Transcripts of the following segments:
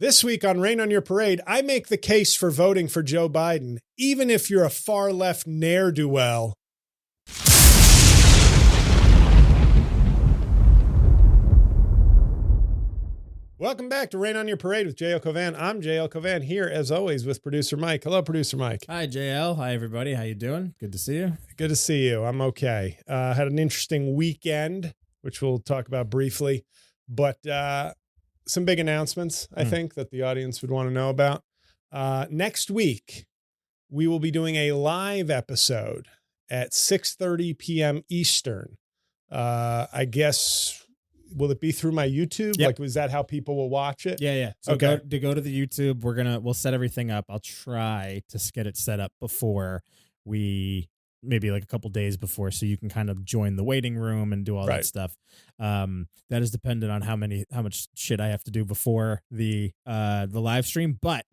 This week on Rain on Your Parade, I make the case for voting for Joe Biden, even if you're a far left ne'er-do-well. Welcome back to Rain on Your Parade with J-L Cauvin. I'm J-L Cauvin here, as always, with producer Mike. Hello, producer Mike. Hi, JL. Hi, everybody. How you doing? Good to see you. Good to see you. I'm okay. Had an interesting weekend, which we'll talk about briefly, but some big announcements, I think, that the audience would want to know about. Next week, we will be doing a live episode at 6:30 p.m. Eastern. I guess, will it be through my YouTube? Yep. Like, was that how people will watch it? Yeah. So Okay. go to the YouTube. We'll set everything up. I'll try to get it set up before maybe like a couple days before, so you can kind of join the waiting room and do all that stuff. That is dependent on how much shit I have to do before the live stream, but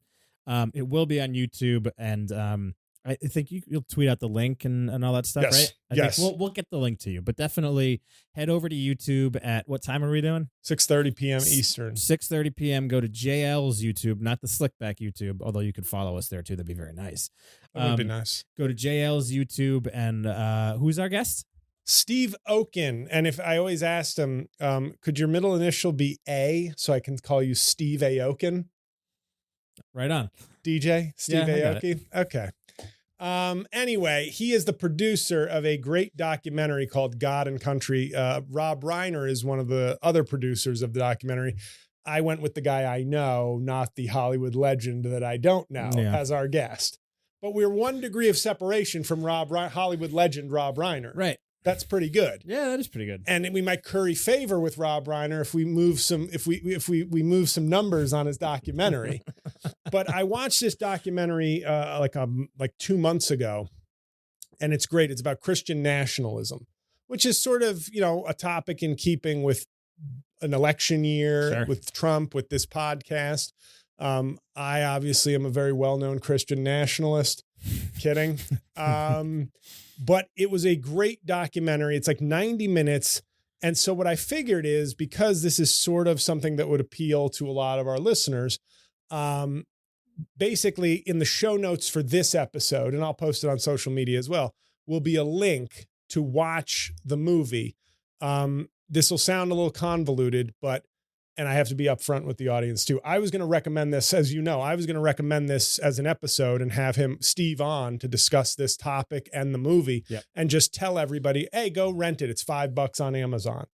it will be on YouTube, and I think you'll tweet out the link and all that stuff, Yes. right? I think we'll get the link to you, but definitely head over to YouTube at what time are we doing? 6:30 p.m. Eastern. 6:30 p.m. Go to JL's YouTube, not the Slickback YouTube, although you could follow us there too. That'd be very nice. That would be nice. Go to JL's YouTube, and who's our guest? Steve Oken. And if I always asked him, could your middle initial be A so I can call you Steve Aoken? Right on. DJ Steve Yeah, I got Aoki. Okay. Anyway, he is the producer of a great documentary called God and Country. Rob Reiner is one of the other producers of the documentary. I went with the guy I know, not the Hollywood legend that I don't know, as our guest. But we're 1 degree of separation from Hollywood legend Rob Reiner. Right. That's pretty good. Yeah, that is pretty good. And we might curry favor with Rob Reiner if we move we move some numbers on his documentary. But I watched this documentary like 2 months ago, and it's great. It's about Christian nationalism, which is sort of, a topic in keeping with an election year, with Trump, with this podcast. I obviously am a very well-known Christian nationalist. Kidding. But it was a great documentary. It's like 90 minutes. And so what I figured is, because this is sort of something that would appeal to a lot of our listeners, basically in the show notes for this episode, and I'll post it on social media as well, will be a link to watch the movie. This will sound a little convoluted, and I have to be upfront with the audience too. I was going to recommend this, as you know, as an episode and have Steve on to discuss this topic and the movie, and just tell everybody, hey, go rent it. It's $5 on Amazon.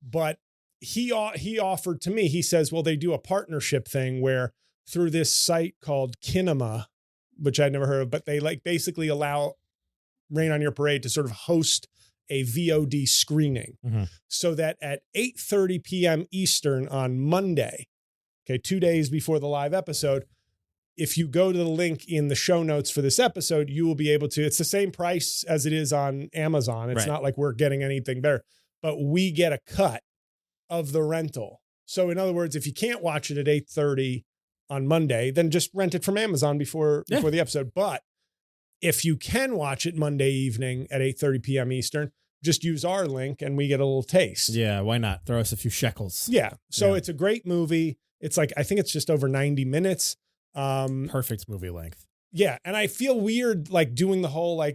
But he offered to me, he says, well, they do a partnership thing where through this site called Kinema, which I'd never heard of, but they basically allow Rain on Your Parade to sort of host a VOD screening, so that at 8:30 p.m. Eastern on Monday, 2 days before the live episode, if you go to the link in the show notes for this episode, you will be able to, it's the same price as it is on Amazon. It's not like we're getting anything better, but we get a cut of the rental. So in other words, if you can't watch it at 8:30 on Monday, then just rent it from Amazon before the episode. But if you can watch it Monday evening at 8:30 p.m. Eastern, just use our link and we get a little taste. Yeah, why not? Throw us a few shekels. Yeah. So it's a great movie. It's like, I think it's just over 90 minutes. Perfect movie length. Yeah. And I feel weird doing the whole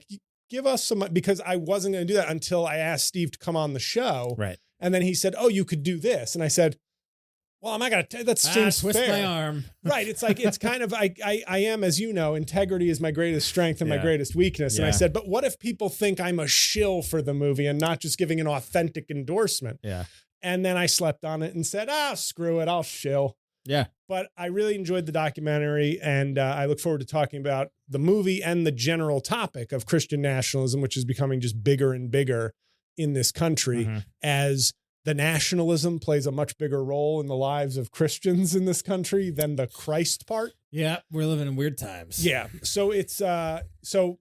give us some, because I wasn't going to do that until I asked Steve to come on the show. Right. And then he said, oh, you could do this. And I said, well, I'm not going to, that seems twist fair. my arm. Right. It's like, it's kind of, I am, as you know, integrity is my greatest strength and my greatest weakness. And I said, but what if people think I'm a shill for the movie and not just giving an authentic endorsement? Yeah. And then I slept on it and said, screw it, I'll shill. Yeah. But I really enjoyed the documentary, and I look forward to talking about the movie and the general topic of Christian nationalism, which is becoming just bigger and bigger in this country as the nationalism plays a much bigger role in the lives of Christians in this country than the Christ part. Yeah, we're living in weird times. Yeah. So it's so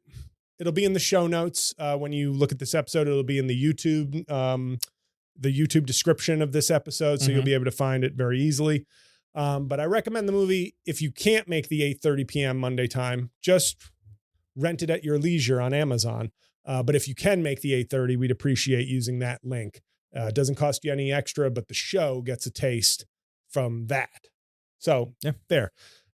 it'll be in the show notes. When you look at this episode, it'll be in the YouTube description of this episode. So you'll be able to find it very easily. But I recommend the movie. If you can't make the 8:30 p.m. Monday time, just rent it at your leisure on Amazon. But if you can make the 8:30, we'd appreciate using that link. It doesn't cost you any extra, but the show gets a taste from that. So Yeah. there.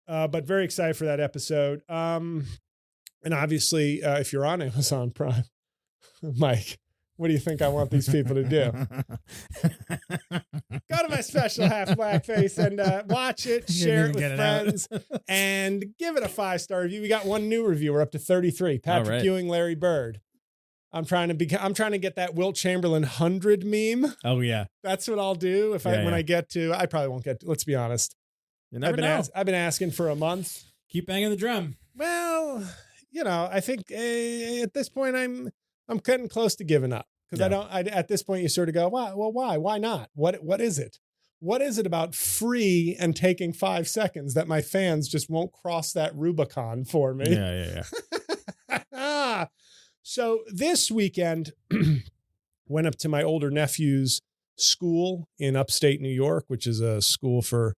But very excited for that episode. And obviously, if you're on Amazon Prime, Mike, what do you think I want these people to do? Go to my special Half Blackface and watch it, share it with friends, and give it a 5-star review. We got one new review. We're up to 33. Patrick Ewing, Larry Bird. I'm trying to get that Wilt Chamberlain 100 meme. Oh yeah, that's what I'll do when I get to. I probably won't get to. Let's be honest. You never know. I've been asking for a month. Keep banging the drum. Well, I think at this point I'm getting close to giving up because at this point you sort of go, why? Well, why not? What is it? What is it about free and taking 5 seconds that my fans just won't cross that Rubicon for me? Yeah. So this weekend, went up to my older nephew's school in upstate New York, which is a school for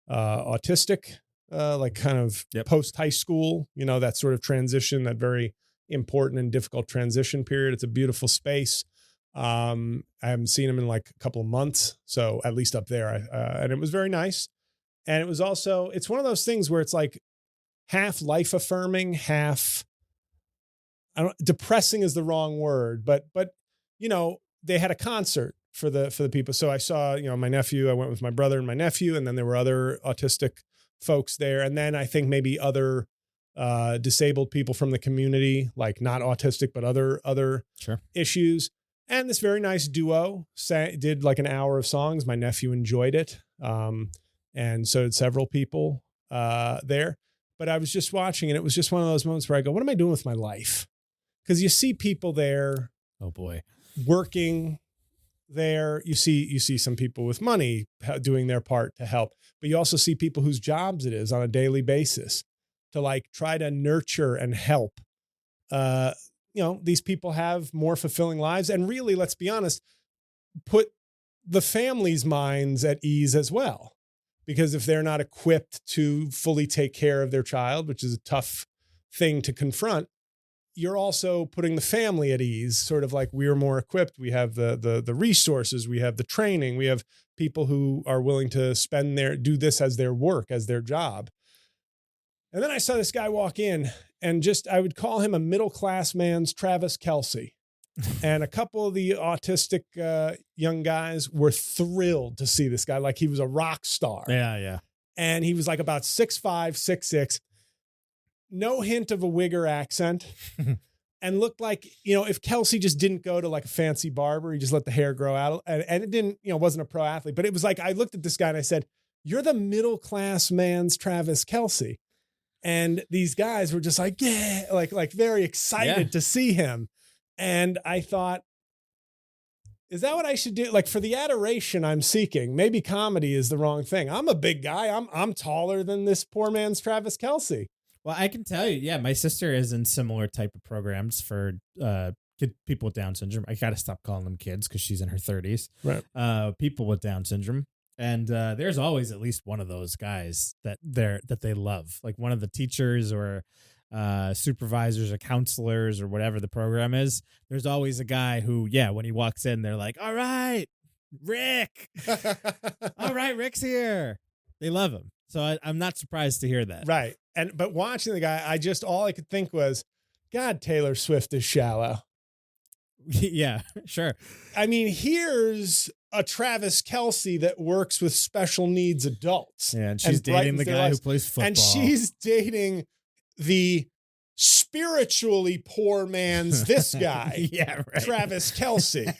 autistic, like kind of post-high school, that sort of transition, that very important and difficult transition period. It's a beautiful space. I haven't seen him in like a couple of months, so at least up there. And it was very nice. And it was also, it's one of those things where it's like half life affirming, half depressing is the wrong word, but they had a concert for the people. So I saw, my nephew, I went with my brother and my nephew, and then there were other autistic folks there. And then I think maybe other disabled people from the community, like not autistic, but other issues. And this very nice duo did like an hour of songs. My nephew enjoyed it. And so did several people there. But I was just watching, and it was just one of those moments where I go, what am I doing with my life? Because you see people there. Oh boy. Working there. You see some people with money doing their part to help, but you also see people whose jobs it is on a daily basis to like try to nurture and help. These people have more fulfilling lives, and really, let's be honest, put the family's minds at ease as well. Because if they're not equipped to fully take care of their child, which is a tough thing to confront, you're also putting the family at ease, sort of like we're more equipped. We have the resources, we have the training, we have people who are willing to do this as their work, as their job. And then I saw this guy walk in, and I would call him a middle-class man's Travis Kelce. And a couple of the autistic young guys were thrilled to see this guy, like he was a rock star. Yeah. And he was like about 6'5", 6'6", no hint of a Wigger accent, and looked like, if Kelce just didn't go to like a fancy barber, he just let the hair grow out, and it didn't, wasn't a pro athlete, but it was like, I looked at this guy and I said, you're the middle-class man's Travis Kelce. And these guys were just like, yeah, like very excited to see him. And I thought, is that what I should do? Like, for the adoration I'm seeking, maybe comedy is the wrong thing. I'm a big guy. I'm taller than this poor man's Travis Kelce. Well, I can tell you, my sister is in similar type of programs for people with Down syndrome. I got to stop calling them kids because she's in her 30s. Right. People with Down syndrome. And there's always at least one of those guys that they love, like one of the teachers or supervisors or counselors or whatever the program is. There's always a guy who, when he walks in, they're like, all right, Rick. All right, Rick's here. They love him. So I'm not surprised to hear that. Right. But watching the guy, all I could think was, God, Taylor Swift is shallow. Yeah, sure. I mean, here's a Travis Kelce that works with special needs adults. Yeah, and she's dating the guy who plays football. And she's dating the spiritually poor man's this guy. Yeah, right. Travis Kelce.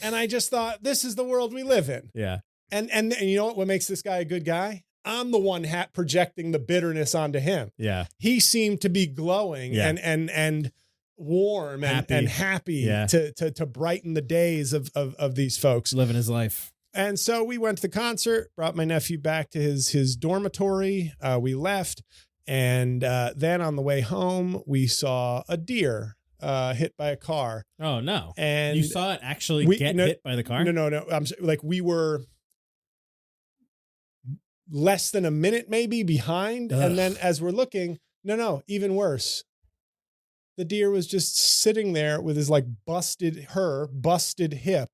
And I just thought, this is the world we live in. Yeah. And you know what makes this guy a good guy? I'm the one projecting the bitterness onto him. Yeah. He seemed to be glowing and warm and happy to brighten the days of these folks. Living his life. And so we went to the concert, brought my nephew back to his dormitory. We left. And then on the way home, we saw a deer hit by a car. Oh, no. And you saw it actually get hit by the car? No. We were less than a minute maybe behind. Ugh. And then as we're looking, even worse. The deer was just sitting there with his busted hip,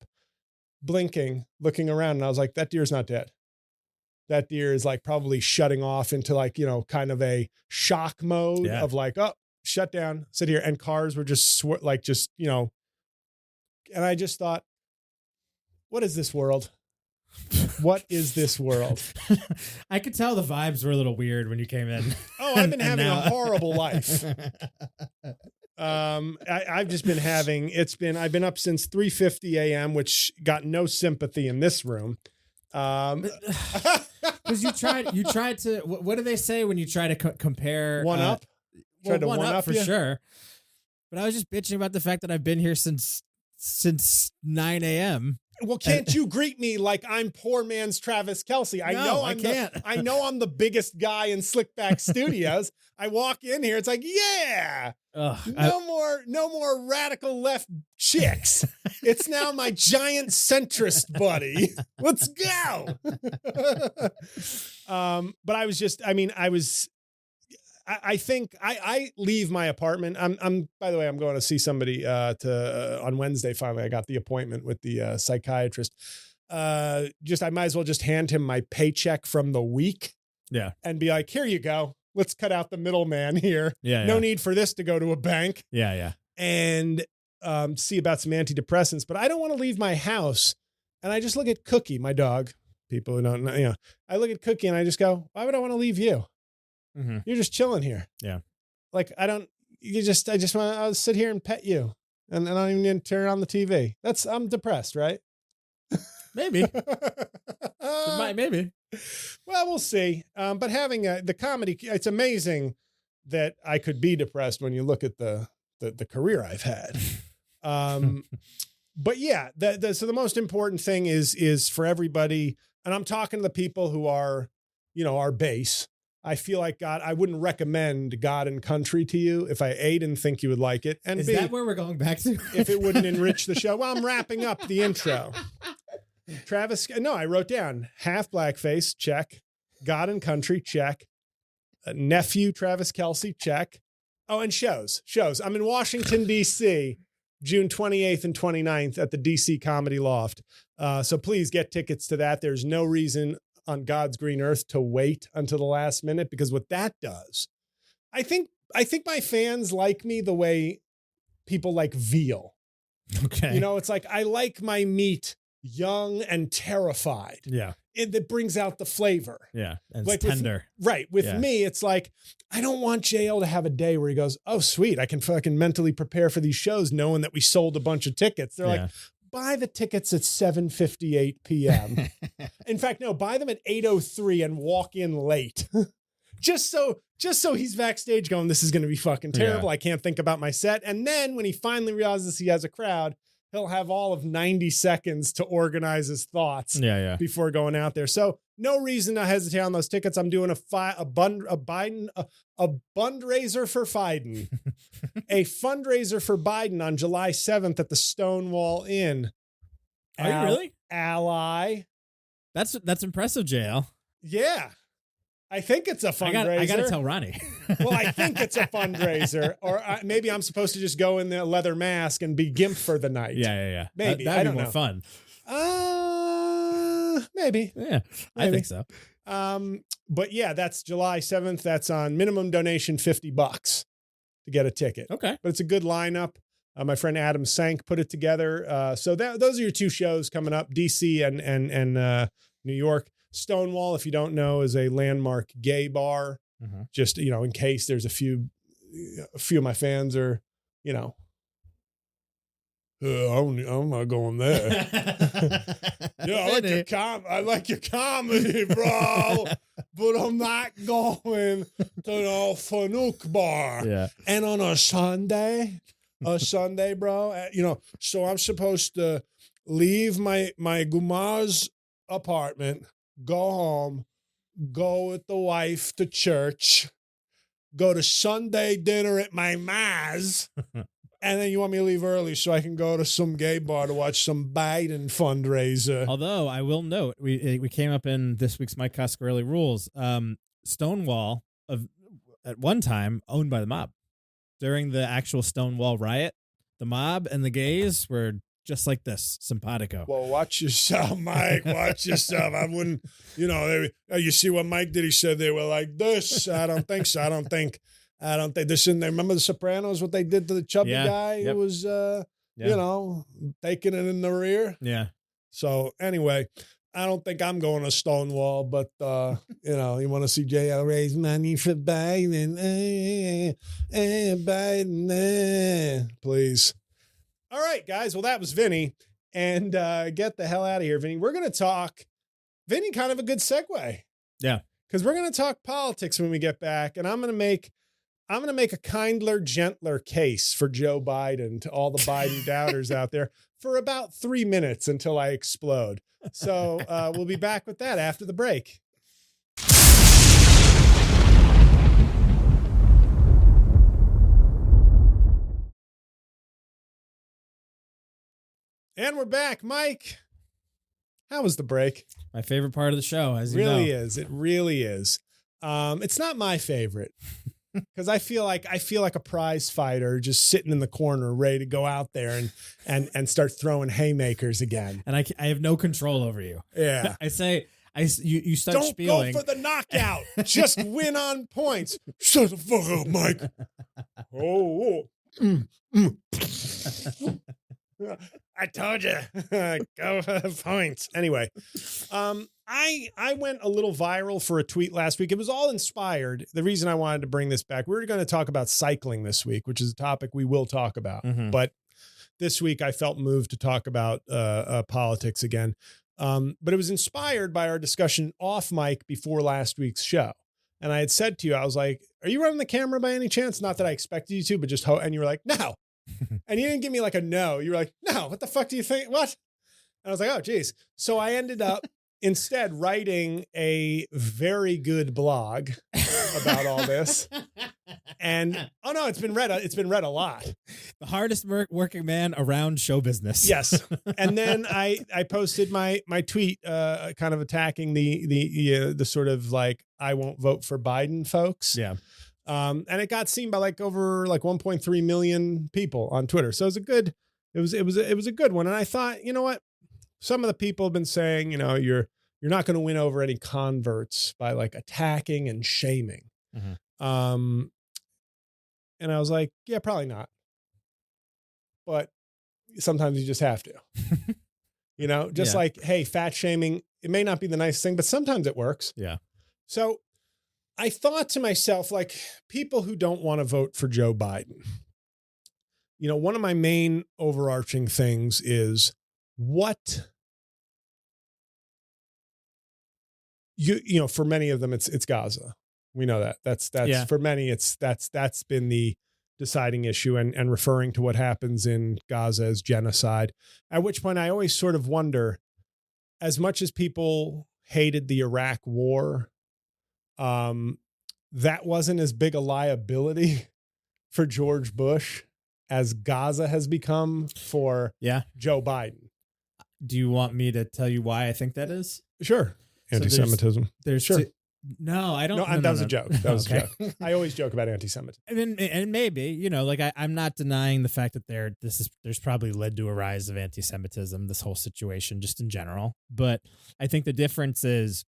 blinking, looking around. And I was like, that deer's not dead. that deer is like probably shutting off into like, kind of a shock mode of like, oh, shut down, sit here. And cars were just and I just thought, what is this world? What is this world? I could tell the vibes were a little weird when you came in. Oh, I've been having a horrible life. I've just been I've been up since 3:50 a.m., which got no sympathy in this room. Because you tried to, what do they say when you try to compare? One up? Tried to one up for sure. But I was just bitching about the fact that I've been here since 9 a.m. Well, can't you greet me like I'm poor man's Travis Kelce? I know I'm the biggest guy in Slickback Studios. I walk in here, it's like, yeah, no more radical left chicks. It's now my giant centrist buddy. Let's go. But I think I leave my apartment. By the way, I'm going to see somebody on Wednesday. Finally, I got the appointment with the psychiatrist. I might as well just hand him my paycheck from the week. Yeah. And be like, here you go. Let's cut out the middleman here. Yeah. No need for this to go to a bank. Yeah. Yeah. And see about some antidepressants, but I don't want to leave my house. And I just look at Cookie, my dog. People who don't know, I look at Cookie and I just go, why would I want to leave you? Mm-hmm. You're just chilling here. Yeah. Like I just want to sit here and pet you and I don't even need to turn on the TV. I'm depressed, right? Maybe. Maybe. Well, we'll see. But having the comedy, it's amazing that I could be depressed when you look at the career I've had. But yeah, so the most important thing is for everybody. And I'm talking to the people who are, our base. I feel like I wouldn't recommend God and Country to you if I A, didn't think you would like it. And is B, that where we're going back to? If it wouldn't enrich the show. Well, I'm wrapping up the intro. I wrote down half blackface, check. God and Country, check. Nephew, Travis Kelce, check. Oh, and shows. I'm in Washington, D.C., June 28th and 29th at the D.C. Comedy Loft. So please get tickets to that. There's no reason on God's green earth to wait until the last minute, because what that does, I think my fans like me the way people like veal. Okay. It's like, I like my meat young and terrified. Yeah. That brings out the flavor. Yeah. And like it's tender. With me, it's like, I don't want JL to have a day where he goes, oh, sweet, I can fucking mentally prepare for these shows knowing that we sold a bunch of tickets. They're like, buy the tickets at 7:58 p.m. In fact, no, buy them at 8:03 and walk in late. just so he's backstage going, this is going to be fucking terrible. I can't think about my set. And then when he finally realizes he has a crowd, he'll have all of 90 seconds to organize his thoughts before going out there. So no reason to hesitate on those tickets. I'm doing a fundraiser for Biden, a fundraiser for Biden on July 7th at the Stonewall Inn. Are you really? Ally. That's impressive, JL. Yeah. I think it's a fundraiser. I got to tell Ronnie. Well, I think it's a fundraiser. Or maybe I'm supposed to just go in the leather mask and be Gimp for the night. Yeah. Maybe. That'd I don't be more know. fun. Maybe. Yeah, I think so. But yeah, that's July 7th. That's on minimum donation $50 to get a ticket. Okay. But it's a good lineup. My friend Adam Sank put it together. So those are your two shows coming up, DC and New York. Stonewall, if you don't know, is a landmark gay bar. Mm-hmm. Just, in case there's a few of my fans are, I'm not going there. I like your comedy, bro, but I'm not going to the Fanuc bar. Yeah. And on a Sunday, bro, so I'm supposed to leave my Gumar's apartment, go home, go with the wife to church, go to Sunday dinner at my ma's, and then you want me to leave early so I can go to some gay bar to watch some Biden fundraiser. Although I will note, we came up in this week's Mike Coscarelli Rules. Stonewall at one time owned by the mob. During the actual Stonewall riot, the mob and the gays were just like this, simpatico. Well, watch yourself, Mike. Watch yourself. I wouldn't, you see what Mike did? He said they were like this. I don't think so. I don't think this. And they remember the Sopranos, what they did to the chubby guy who was, taking it in the rear. Yeah. So anyway, I don't think I'm going to Stonewall, but, you want to see J.L. raise money for Biden? Biden, please. All right, guys. Well, that was Vinny. And get the hell out of here, Vinny. We're going to talk, Vinny, kind of a good segue. Yeah. Because we're going to talk politics when we get back. And I'm going to make a kindler, gentler case for Joe Biden to all the Biden doubters out there for about 3 minutes until I explode. So we'll be back with that after the break. And we're back. Mike, how was the break? My favorite part of the show, as you know. It really is. It's not my favorite because I feel like a prize fighter just sitting in the corner ready to go out there and start throwing haymakers again. And I have no control over you. Yeah. You start Don't spieling. go for the knockout. Just win on points. Shut the fuck up, Mike. I told you. Go for the points. Anyway, I went a little viral for a tweet last week. It was all inspired. The reason I wanted to bring this back, we were going to talk about cycling this week, which is a topic we will talk about. Mm-hmm. But this week I felt moved to talk about politics again. But it was inspired by our discussion off mic before last week's show. And I had said to you, I was like, are you running the camera by any chance? Not that I expected you to, but just and you were like, no. And you didn't give me like a no. You were like, no, what the fuck do you think? What? And I was like, oh, geez. So I ended up instead writing a very good blog about all this. And it's been read a lot. The hardest working man around show business. Yes. And then I posted my tweet kind of attacking the sort of like I won't vote for Biden folks. Yeah. And it got seen by over 1.3 million people on Twitter. So it was a good one. And I thought, you know what? Some of the people have been saying, you're not going to win over any converts by attacking and shaming. Mm-hmm. And I was like, yeah, probably not. But sometimes you just have to, hey, fat shaming, it may not be the nice thing, but sometimes it works. Yeah. So I thought to myself, people who don't want to vote for Joe Biden, one of my main overarching things is what, for many of them, it's Gaza. We know that that's for many, that's been the deciding issue and referring to what happens in Gaza as genocide, at which point I always sort of wonder, as much as people hated the Iraq war, that wasn't as big a liability for George Bush as Gaza has become for Joe Biden. Do you want me to tell you why I think that is? Sure. Anti-Semitism. There's sure. No, I don't. No, that was a joke. That was a joke. I always joke about anti-Semitism. And maybe, I'm not denying the fact that there's probably led to a rise of anti-Semitism, this whole situation just in general. But I think the difference is,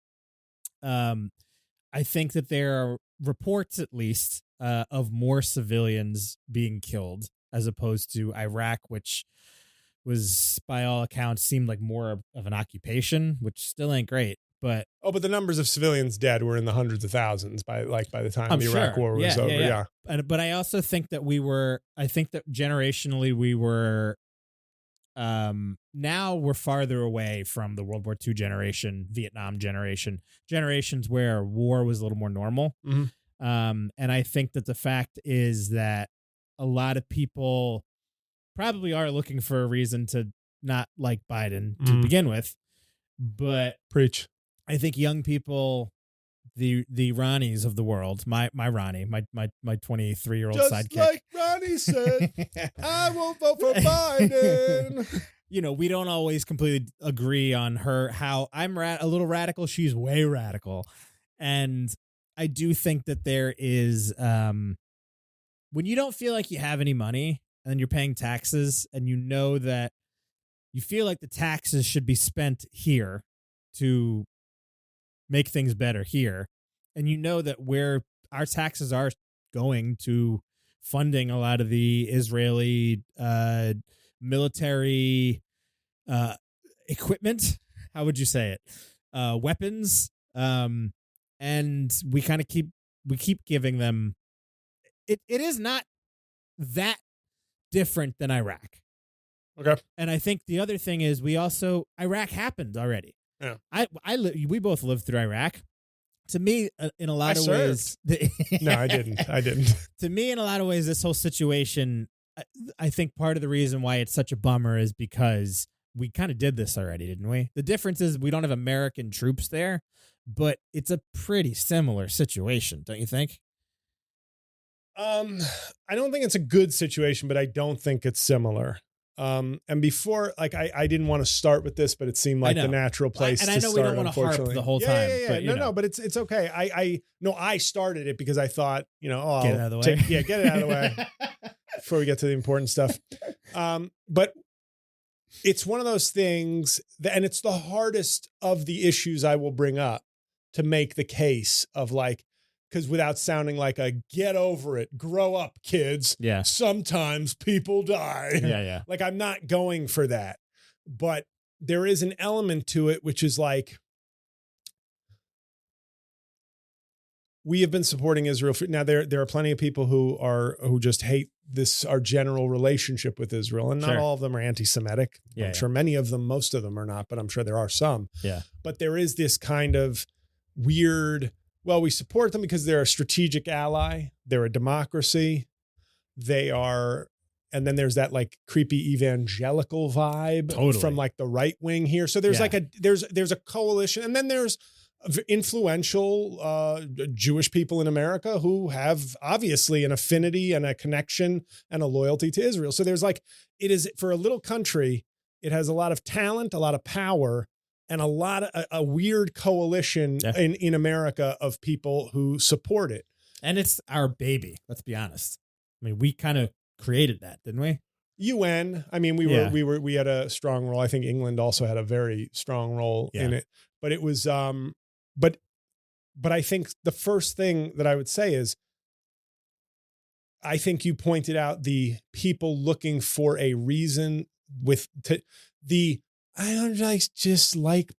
I think that there are reports, at least, of more civilians being killed as opposed to Iraq, which was, by all accounts, seemed like more of an occupation, which still ain't great. But the numbers of civilians dead were in the hundreds of thousands by the time the Iraq war was over. Yeah. But I also think that generationally we were, now we're farther away from the World War II generation, Vietnam generations where war was a little more normal. Mm-hmm. And I think that the fact is that a lot of people probably are looking for a reason to not like Biden to begin with, but preach. I think young people, the Ronnies of the world, my Ronnie, my 23-year-old sidekick. Just like Ronnie said, I won't vote for Biden. We don't always completely agree on how I'm a little radical. She's way radical. And I do think that there is, when you don't feel like you have any money and you're paying taxes and that you feel like the taxes should be spent here to make things better here. And you know that where our taxes are going to funding a lot of the Israeli military equipment. How would you say it? Weapons. And we kind of keep giving them. It is not that different than Iraq. Okay. And I think the other thing is Iraq happened already. Yeah. We both lived through Iraq. To me, in a lot of ways. No, I didn't. To me, in a lot of ways, this whole situation, I think part of the reason why it's such a bummer is because we kind of did this already, didn't we? The difference is we don't have American troops there, but it's a pretty similar situation, don't you think? I don't think it's a good situation, but I don't think it's similar. And before, like, I didn't want to start with this, but it seemed like the natural place. And I know we don't want to harp the whole time. Yeah. But but it's okay. I started it because I thought, get it out of the way. Get it out of the way before we get to the important stuff. But it's one of those things and it's the hardest of the issues I will bring up to make the case of like, because without sounding like a get over it, grow up, kids. Yeah. Sometimes people die. Yeah. Like, I'm not going for that. But there is an element to it, which is like, we have been supporting Israel. Now, there are plenty of people who just hate our general relationship with Israel. And not all of them are anti-Semitic. I'm sure many of them, most of them are not, but I'm sure there are some. Yeah. But there is this kind of weird, well, we support them because they're a strategic ally. They're a democracy. And then there's that like creepy evangelical vibe from like the right wing here. So there's there's a coalition, and then there's influential Jewish people in America who have obviously an affinity and a connection and a loyalty to Israel. So there's like, it is for a little country, it has a lot of talent, a lot of power, and a weird coalition in America of people who support it. And it's our baby. Let's be honest. I mean, we kind of created that, didn't we? UN. I mean, we had a strong role. I think England also had a very strong role in it, but it was, but I think the first thing that I would say is, I think you pointed out the people looking for a reason I don't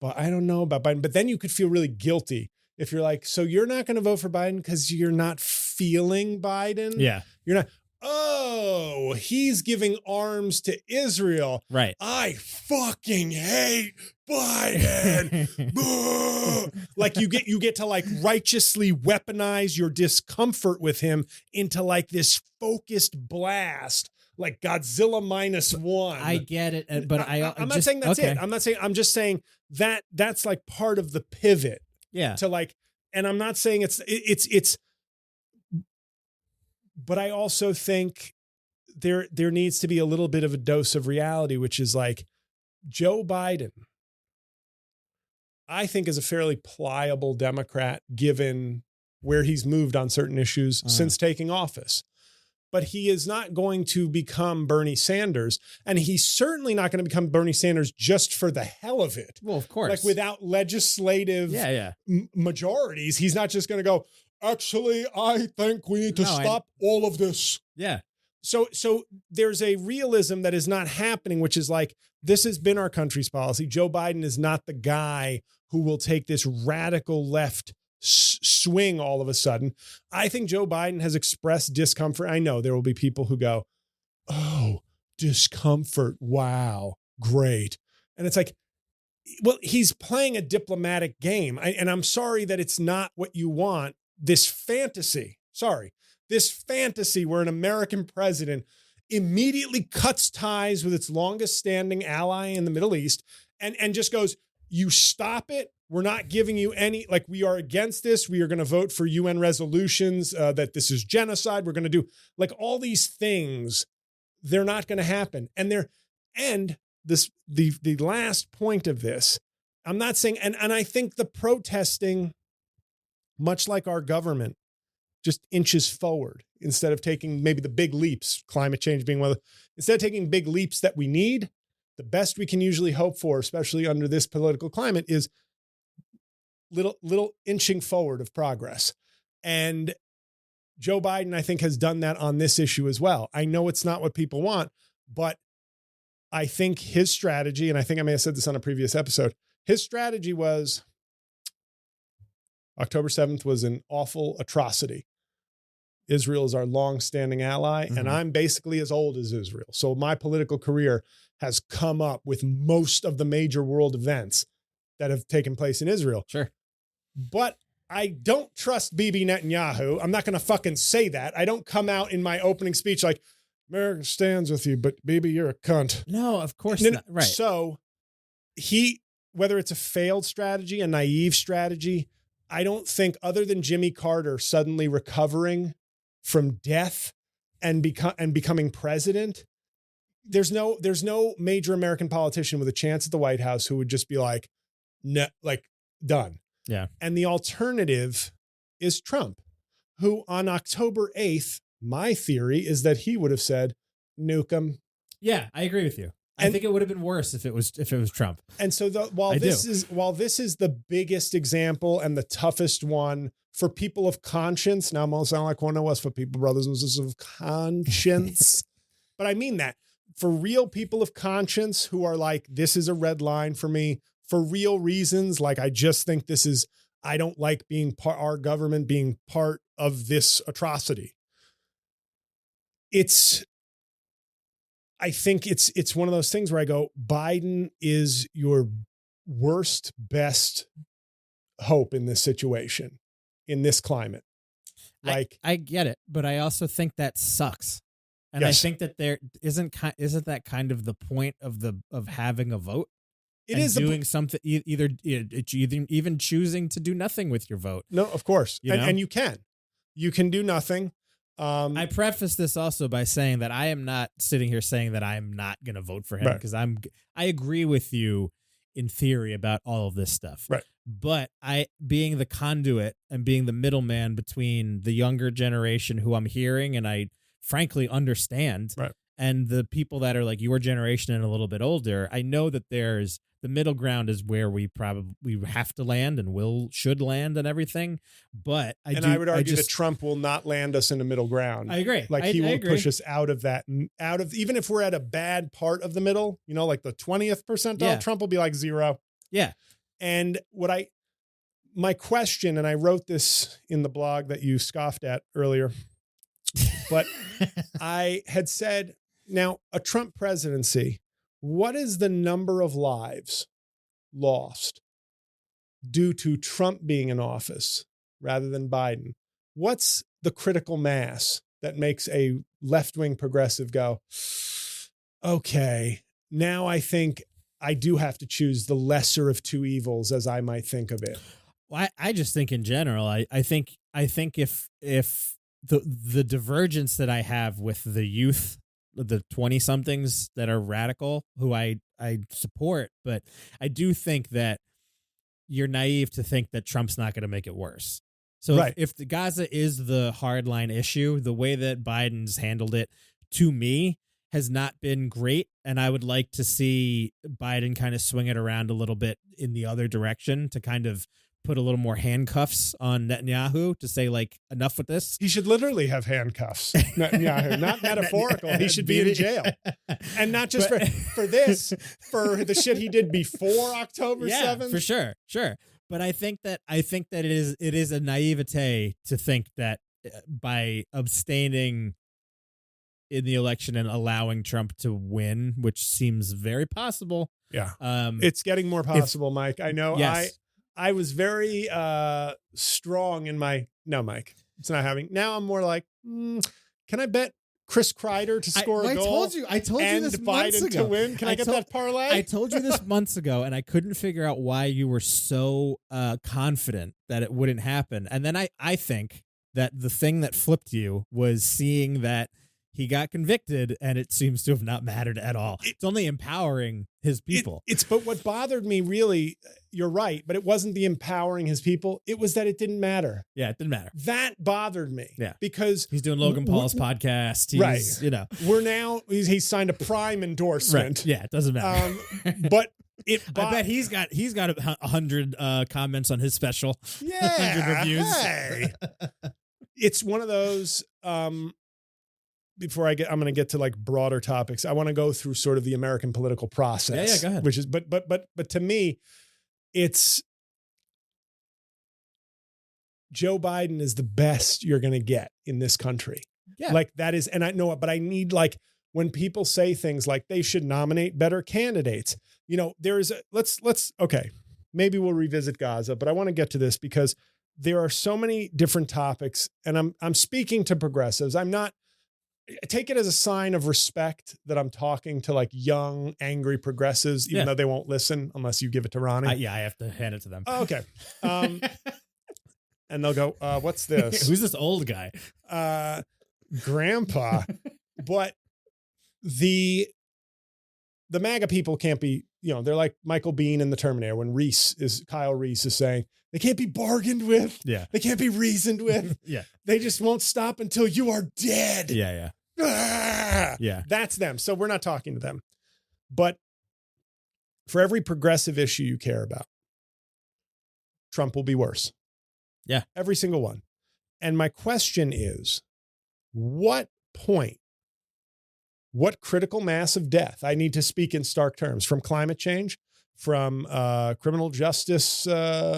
I don't know about Biden, but then you could feel really guilty if you're like, so you're not going to vote for Biden because you're not feeling Biden. Yeah. You're not. Oh, he's giving arms to Israel. Right. I fucking hate Biden. Like you get to like righteously weaponize your discomfort with him into like this focused blast. Like Godzilla -1. I get it, but I'm not saying that's it. I'm just saying that's like part of the pivot. Yeah. To like, and I'm not saying it's, but I also think there needs to be a little bit of a dose of reality, which is like Joe Biden, I think, is a fairly pliable Democrat given where he's moved on certain issues since taking office. But he is not going to become Bernie Sanders. And he's certainly not going to become Bernie Sanders just for the hell of it. Well, of course. Like without legislative majorities, he's not just going to go, actually, I think we need to stop all of this. Yeah. So there's a realism that is not happening, which is like, this has been our country's policy. Joe Biden is not the guy who will take this radical left swing all of a sudden. I think Joe Biden has expressed discomfort. I know there will be people who go, oh, discomfort. Wow. Great. And it's like, well, he's playing a diplomatic game. And I'm sorry that it's not what you want. This fantasy where an American president immediately cuts ties with its longest standing ally in the Middle East and just goes, you stop it. We're not giving you any, like, we are against this. We are going to vote for UN resolutions that this is genocide. We're going to do like all these things. They're not going to happen. The last point of this, I'm not saying, and I think the protesting, much like our government, just inches forward instead of taking maybe the big leaps, climate change being one of the, instead of taking big leaps that we need, the best we can usually hope for, especially under this political climate, is little inching forward of progress. And Joe Biden, I think, has done that on this issue as well. I know it's not what people want, but I think his strategy, and I think I may have said this on a previous episode, his strategy was October 7th was an awful atrocity. Israel is our long-standing ally, and I'm basically as old as Israel. So my political career has come up with most of the major world events that have taken place in Israel. Sure. But I don't trust Bibi Netanyahu. I'm not going to fucking say that. I don't come out in my opening speech like, America stands with you, but Bibi, you're a cunt. No, of course not. Right. So whether it's a failed strategy, a naive strategy, I don't think, other than Jimmy Carter suddenly recovering from death and becoming president, there's no major American politician with a chance at the White House who would just be like, no, like, done. Yeah. And the alternative is Trump, who on October 8th, my theory is that he would have said, nuke him. Yeah, I agree with you. I think it would have been worse if it was Trump. And so while this is the biggest example and the toughest one for people of conscience, now I'm going to sound like one of us, for people, brothers and sisters of conscience, but I mean that for real people of conscience who are like, this is a red line for me for real reasons. Like, I just think I don't like our government being part of this atrocity. I think it's one of those things where I go, Biden is your worst, best hope in this situation, in this climate. Like, I get it, but I also think that sucks. And yes. I think that there isn't that kind of the point of having a vote? It is doing something, either even choosing to do nothing with your vote. No, of course. And you can do nothing. I preface this also by saying that I am not sitting here saying that I'm not going to vote for him, because I agree with you in theory about all of this stuff. Right. But being the conduit and being the middleman between the younger generation who I'm hearing and I frankly understand, right, and the people that are like your generation and a little bit older, I know that there's the middle ground is where we have to land and should land and everything. But I would argue that Trump will not land us in the middle ground. I agree. Like he will push us out of even if we're at a bad part of the middle, like the 20th percentile, yeah. Trump will be like 0. Yeah. And my question, and I wrote this in the blog that you scoffed at earlier, but I had said, now a Trump presidency, what is the number of lives lost due to Trump being in office rather than Biden? What's the critical mass that makes a left-wing progressive go, okay, now I think I do have to choose the lesser of two evils, as I might think of it? Well, I just think in general, I think if the divergence that I have with the youth, the 20-somethings that are radical, who I support, but I do think that you're naive to think that Trump's not going to make it worse. So right. if the Gaza is the hardline issue, the way that Biden's handled it, to me, has not been great. And I would like to see Biden kind of swing it around a little bit in the other direction to kind of put a little more handcuffs on Netanyahu to say, like, enough with this. He should literally have handcuffs, Netanyahu, not metaphorical. He should be in jail. And not just for this, for the shit he did before October 7th. For sure. Sure. But I think that it is a naivete to think that by abstaining in the election and allowing Trump to win, which seems very possible. Yeah. It's getting more possible, Mike. I know. Yes. I was very strong in no, Mike, it's not happening. Now I'm more like, can I bet Chris Kreider to score a goal? I told you this months ago. To win. Can I get that parlay? I told you this months ago, and I couldn't figure out why you were so confident that it wouldn't happen. And then I think that the thing that flipped you was seeing that he got convicted, and it seems to have not mattered at all. It's only empowering his people. But what bothered me really, you're right, but it wasn't the empowering his people. It was that it didn't matter. Yeah, it didn't matter. That bothered me. Yeah. Because he's doing Logan Paul's podcast. He's, right. You know, we're now, he's signed a Prime endorsement. Right. Yeah, it doesn't matter. But I bet he's got 100 comments on his special. Yeah. 100 reviews. Hey. It's one of those, before I'm going to get to like broader topics. I want to go through sort of the American political process. Yeah, go ahead. Which is, but to me, it's Joe Biden is the best you're going to get in this country. Yeah. Like that is, and I know it, but I need like when people say things like they should nominate better candidates, you know, okay, maybe we'll revisit Gaza, but I want to get to this because there are so many different topics and I'm speaking to progressives. Take it as a sign of respect that I'm talking to like young, angry progressives, even though they won't listen unless you give it to Ronnie. I have to hand it to them. Oh, okay. And they'll go, what's this? Who's this old guy? Grandpa. But the MAGA people can't be, you know, they're like Michael Biehn in The Terminator when Kyle Reese is saying, they can't be bargained with. Yeah. They can't be reasoned with. Yeah. They just won't stop until you are dead. Yeah. Yeah. Yeah. That's them. So we're not talking to them. But for every progressive issue you care about, Trump will be worse. Yeah. Every single one. And my question is, what critical mass of death? I need to speak in stark terms from climate change, from criminal justice, right-wing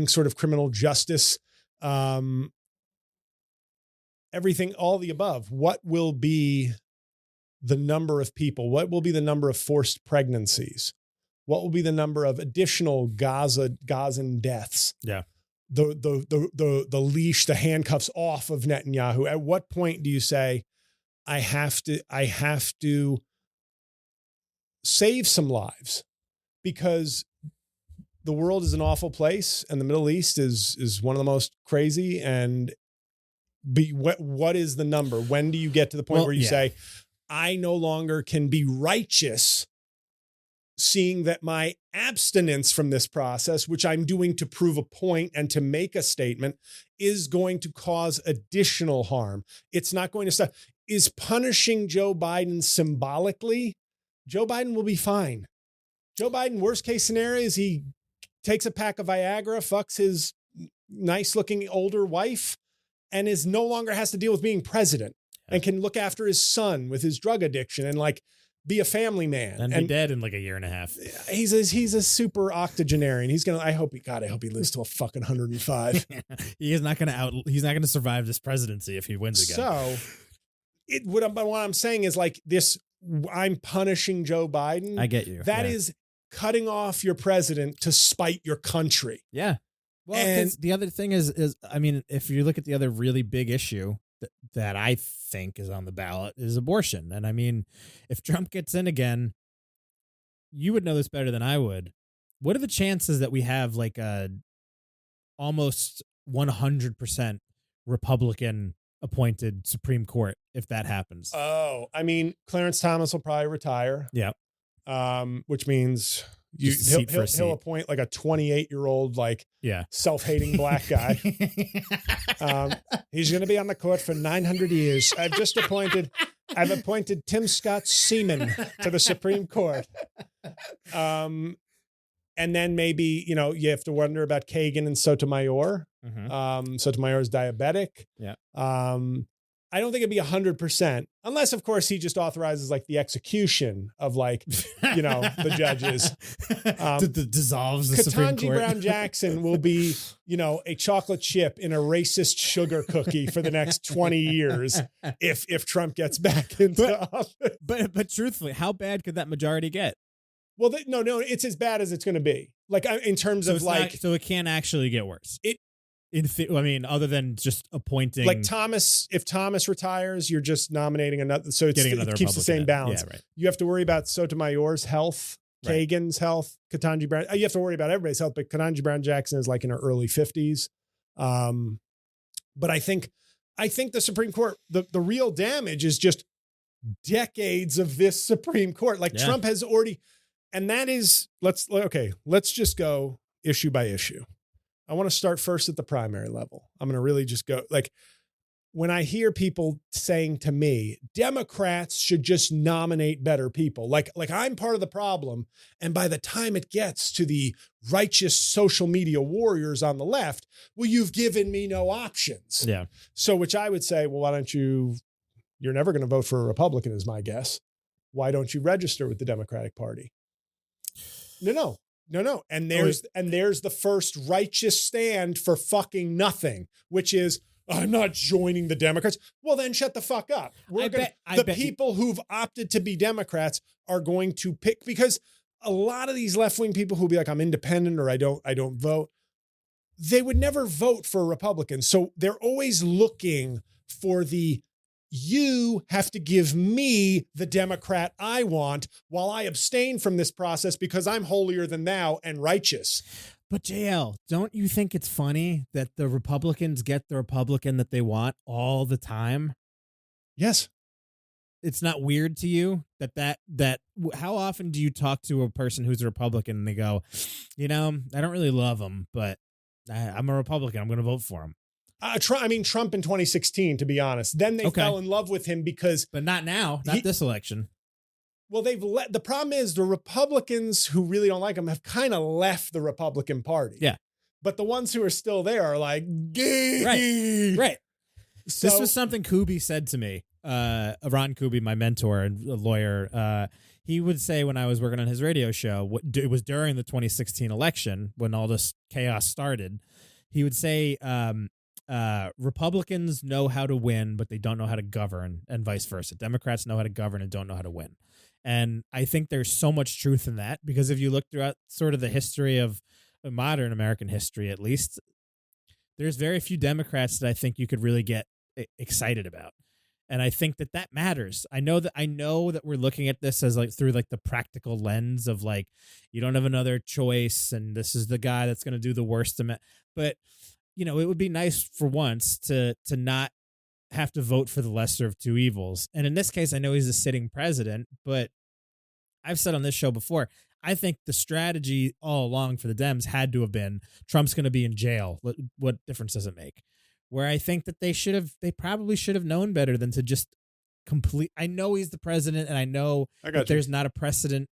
sort of criminal justice, everything, all the above. What will be the number of people? What will be the number of forced pregnancies? What will be the number of additional Gazan deaths? Yeah. The leash, the handcuffs off of Netanyahu. At what point do you say, I have to save some lives? Because the world is an awful place and the Middle East is one of the most crazy. And what is the number? When do you get to the point where you say, I no longer can be righteous, seeing that my abstinence from this process, which I'm doing to prove a point and to make a statement, is going to cause additional harm. It's not going to stop. Is punishing Joe Biden symbolically? Joe Biden will be fine. Joe Biden, worst case scenario is he takes a pack of Viagra, fucks his nice looking older wife, and is no longer has to deal with being president and can look after his son with his drug addiction and like be a family man and be dead in like a year and a half. He's a super octogenarian. He's going to, I hope he lives till a fucking 105. He's not going to survive this presidency if he wins again. So what I'm saying is like this, I'm punishing Joe Biden. I get you. That is cutting off your president to spite your country. Yeah. Well, and the other thing is, I mean, if you look at the other really big issue that I think is on the ballot is abortion. And I mean, if Trump gets in again, you would know this better than I would. What are the chances that we have like a almost 100% Republican appointed Supreme Court if that happens? Oh, I mean, Clarence Thomas will probably retire. Yeah. Which means he'll appoint like a 28-year-old, like self-hating black guy. He's going to be on the court for 900 years. I've appointed Tim Scott Seaman to the Supreme Court. And then maybe, you know, you have to wonder about Kagan and Sotomayor. Mm-hmm. Sotomayor is diabetic. Yeah. I don't think it'd be 100%, unless, of course, he just authorizes like the execution of like, you know, the judges. Dissolves the Supreme Court. Ketanji Brown Jackson will be, you know, a chocolate chip in a racist sugar cookie for the next 20 years if Trump gets back into office. But truthfully, how bad could that majority get? Well, no, it's as bad as it's going to be. Like in terms of like, so it can't actually get worse. I mean, other than just appointing, like if Thomas retires, you're just nominating another. So it keeps the same balance. Yeah, right. You have to worry about Sotomayor's health, Kagan's health, Ketanji Brown. You have to worry about everybody's health, but Ketanji Brown Jackson is like in her early 50s. But I think I think the Supreme Court, the real damage is just decades of this Supreme Court. Like Trump has already, and that is, let's just go issue by issue. I want to start first at the primary level. I'm going to really just go, like, when I hear people saying to me, Democrats should just nominate better people, like I'm part of the problem. And by the time it gets to the righteous social media warriors on the left, well, you've given me no options. Yeah. So, which I would say, well, why don't you're never going to vote for a Republican is my guess. Why don't you register with the Democratic Party? No. And there's the first righteous stand for fucking nothing, which is, I'm not joining the Democrats. Well, then shut the fuck up. The people who've opted to be Democrats are going to pick, because a lot of these left-wing people who'll be like, I'm independent or I don't vote, they would never vote for a Republican. So they're always looking for you have to give me the Democrat I want while I abstain from this process because I'm holier than thou and righteous. But JL, don't you think it's funny that the Republicans get the Republican that they want all the time? Yes. It's not weird to you that how often do you talk to a person who's a Republican and they go, I don't really love him, but I'm a Republican. I'm going to vote for him. Trump in 2016, to be honest. Then they fell in love with him because... But not now. Not this election. Well, the problem is the Republicans who really don't like him have kind of left the Republican Party. Yeah. But the ones who are still there are like, gay. Right. So, this was something Kuby said to me. Ron Kuby, my mentor and a lawyer, he would say when I was working on his radio show, it was during the 2016 election when all this chaos started, he would say, Republicans know how to win, but they don't know how to govern, and vice versa. Democrats know how to govern and don't know how to win. And I think there's so much truth in that, because if you look throughout sort of the history of modern American history, at least, there's very few Democrats that I think you could really get excited about. And I think that matters. I know that we're looking at this as like through like the practical lens of like, you don't have another choice and this is the guy that's going to do the worst. But it would be nice for once to not have to vote for the lesser of two evils. And in this case, I know he's a sitting president, but I've said on this show before, I think the strategy all along for the Dems had to have been Trump's going to be in jail. What difference does it make? Where I think that they probably should have known better than to just I know he's the president, and I know that there's not a precedent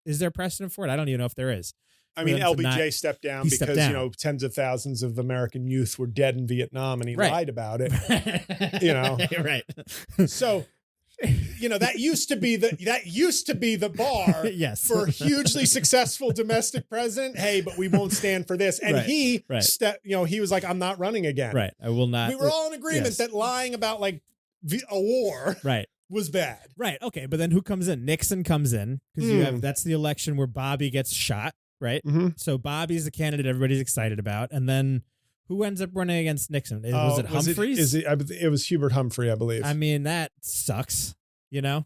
is there a precedent for it? I don't even know if there is. I mean, LBJ stepped down because, tens of thousands of American youth were dead in Vietnam and he lied about it, Right. So, that used to be the bar yes. for a hugely successful domestic president. Hey, but we won't stand for this. And he was like, I'm not running again. Right. I will not. We were all in agreement that lying about like a war was bad. Right. Okay. But then who comes in? Nixon comes in because that's the election where Bobby gets shot. Right. Mm-hmm. So Bobby's the candidate everybody's excited about. And then who ends up running against Nixon? Was it Humphreys? It was Hubert Humphrey, I believe. I mean, that sucks, Yeah.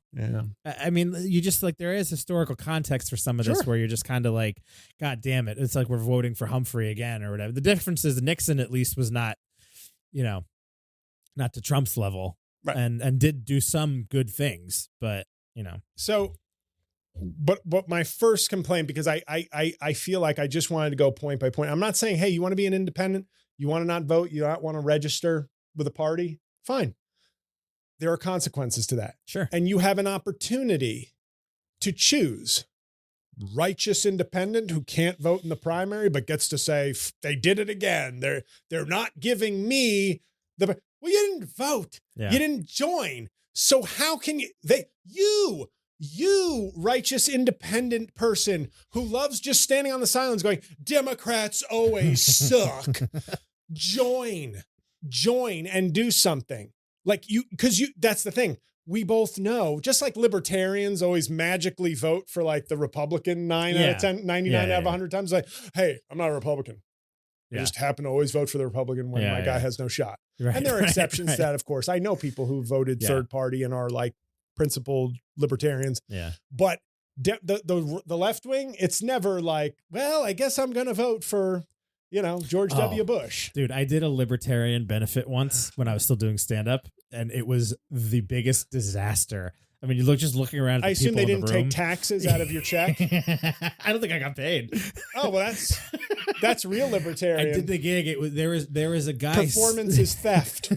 I mean, you just like, there is historical context for some of this where you're just kind of like, God damn it. It's like we're voting for Humphrey again or whatever. The difference is Nixon at least was not, not to Trump's level and did do some good things, but So, but my first complaint, because I feel like I just wanted to go point by point. I'm not saying, hey, you want to be an independent? You want to not vote? You don't want to register with a party? Fine. There are consequences to that. Sure. And you have an opportunity to choose righteous independent who can't vote in the primary, but gets to say, they did it again. They're not giving me well, you didn't vote. Yeah. You didn't join. So how can you righteous independent person who loves just standing on the sidelines going, Democrats always suck. Join and do something. Like that's the thing. We both know, just like libertarians always magically vote for like the Republican 9 out of 10, 99 out of 100 times. Like, hey, I'm not a Republican. I just happen to always vote for the Republican when my guy has no shot. Right, and there are exceptions to that, of course. I know people who voted third party and are like principled libertarians. Yeah. But the left wing, it's never like, well, I guess I'm going to vote for George W. Bush. Dude, I did a libertarian benefit once when I was still doing stand-up, and it was the biggest disaster. I mean, just looking around at the I assume people they in the didn't room. take taxes out of your check. I don't think I got paid. Oh, well, that's real libertarian. I did the gig. It was there was a guy. Performance is theft.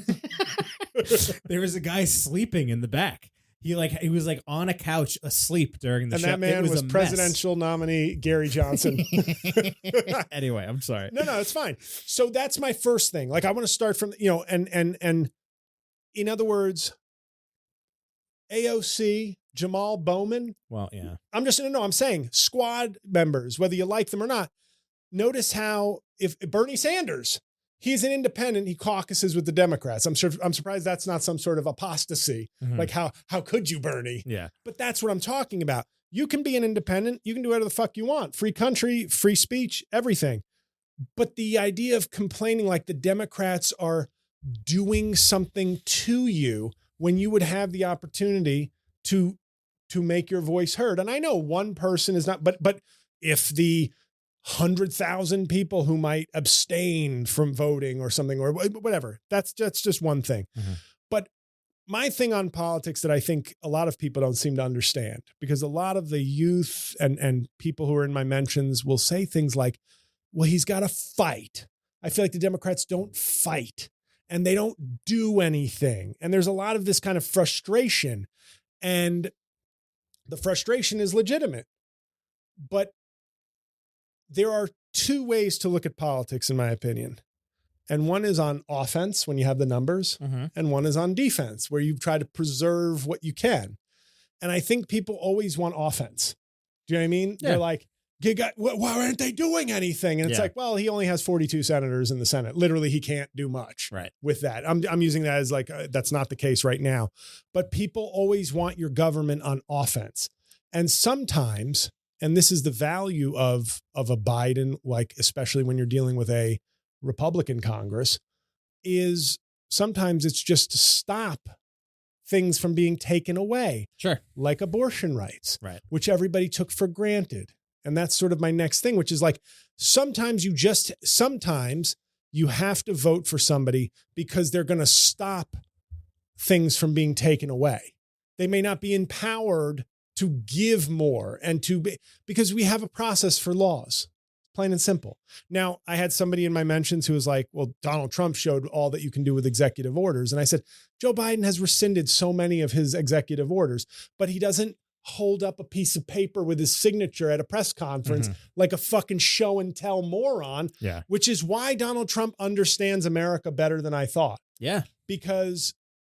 There was a guy sleeping in the back. He was like on a couch asleep during the show. And that man was a presidential nominee Gary Johnson. Anyway, I'm sorry. No, it's fine. So that's my first thing. Like, I want to start from, and in other words, AOC, Jamal Bowman. Well, yeah. I'm saying squad members, whether you like them or not. Notice how if Bernie Sanders, he's an independent, he caucuses with the Democrats. I'm surprised that's not some sort of apostasy. Mm-hmm. Like how could you, Bernie? Yeah. But that's what I'm talking about. You can be an independent. You can do whatever the fuck you want. Free country, free speech, everything. But the idea of complaining like the Democrats are doing something to you when you would have the opportunity to make your voice heard. And I know one person is not, but if the 100,000 people who might abstain from voting or something or whatever, that's just one thing. Mm-hmm. But my thing on politics that I think a lot of people don't seem to understand, because a lot of the youth and people who are in my mentions will say things like, well, he's got to fight. I feel like the Democrats don't fight and they don't do anything. And there's a lot of this kind of frustration, and the frustration is legitimate. But there are two ways to look at politics, in my opinion. And one is on offense when you have the numbers, Mm-hmm. and one is on defense where you try to preserve what you can. And I think people always want offense. Do you know what I mean? Yeah. They're like, why aren't they doing anything? And it's like, well, he only has 42 senators in the Senate. Literally, he can't do much with that. I'm using that as like, that's not the case right now. But people always want your government on offense. And sometimes, and this is the value of a Biden, like especially when you're dealing with a Republican Congress, is sometimes it's just to stop things from being taken away. Sure. Like abortion rights, right, which everybody took for granted. And that's sort of my next thing, which is like, sometimes you have to vote for somebody because they're going to stop things from being taken away. They may not be empowered to give more and because we have a process for laws, plain and simple. Now, I had somebody in my mentions who was like, well, Donald Trump showed all that you can do with executive orders. And I said, Joe Biden has rescinded so many of his executive orders, but he doesn't hold up a piece of paper with his signature at a press conference like a fucking show and tell moron, which is why Donald Trump understands America better than I thought. Yeah. Because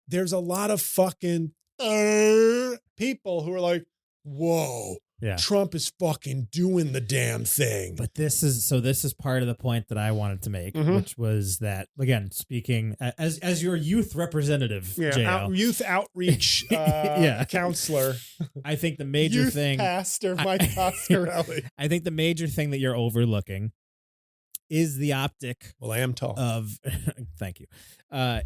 there's a lot of fucking people who are like, whoa, Trump is fucking doing the damn thing. But this is part of the point that I wanted to make, which was that, again, speaking as your youth representative, JL. Youth outreach counselor. I think the major youth thing, pastor Mike Coscarelli. I think the major thing that you're overlooking is the optic. Well, I am tall. Of thank you.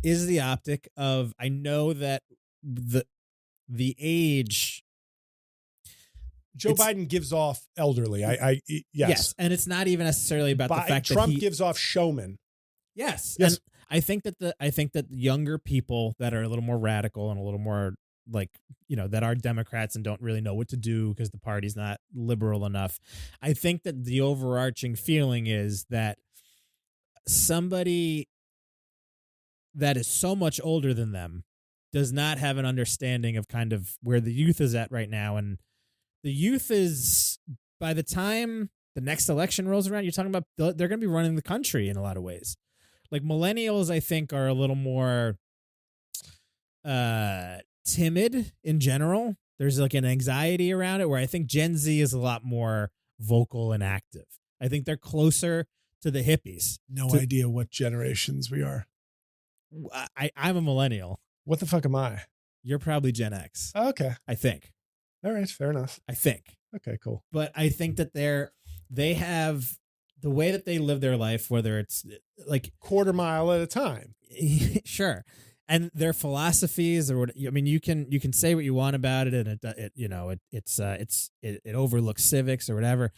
Is the optic of, I know that the age. Joe Biden gives off elderly. Yes. And it's not even necessarily about the fact Trump that gives off showman. Yes. And I think that younger people that are a little more radical and a little more like, that are Democrats and don't really know what to do because the party's not liberal enough. I think that the overarching feeling is that somebody that is so much older than them does not have an understanding of kind of where the youth is at right now. And the youth is, by the time the next election rolls around, you're talking about they're going to be running the country in a lot of ways. Like millennials, I think, are a little more timid in general. There's like an anxiety around it, where I think Gen Z is a lot more vocal and active. I think they're closer to the hippies. No idea what generations we are. I'm a millennial. What the fuck am I? You're probably Gen X. Oh, okay. I think. All right, fair enough. I think. Okay, cool. But I think that they have the way that they live their life, whether it's like quarter mile at a time. Sure. And their philosophies, or what, I mean, you can say what you want about it, and it overlooks civics or whatever.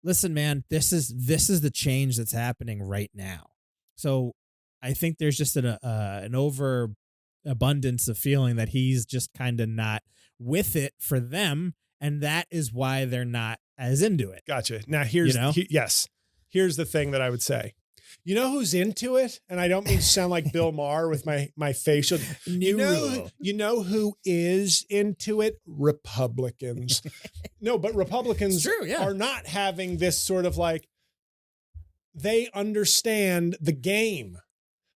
Listen, man, this is the change that's happening right now. So I think there's just an overabundance of feeling that he's just kind of not with it for them, and that is why they're not as into it. Gotcha. Now here's here's the thing that I would say. You know who's into it? And I don't mean to sound like Bill Maher with my facial. You know who is into it? Republicans. No, but Republicans are not having this sort of like, they understand the game.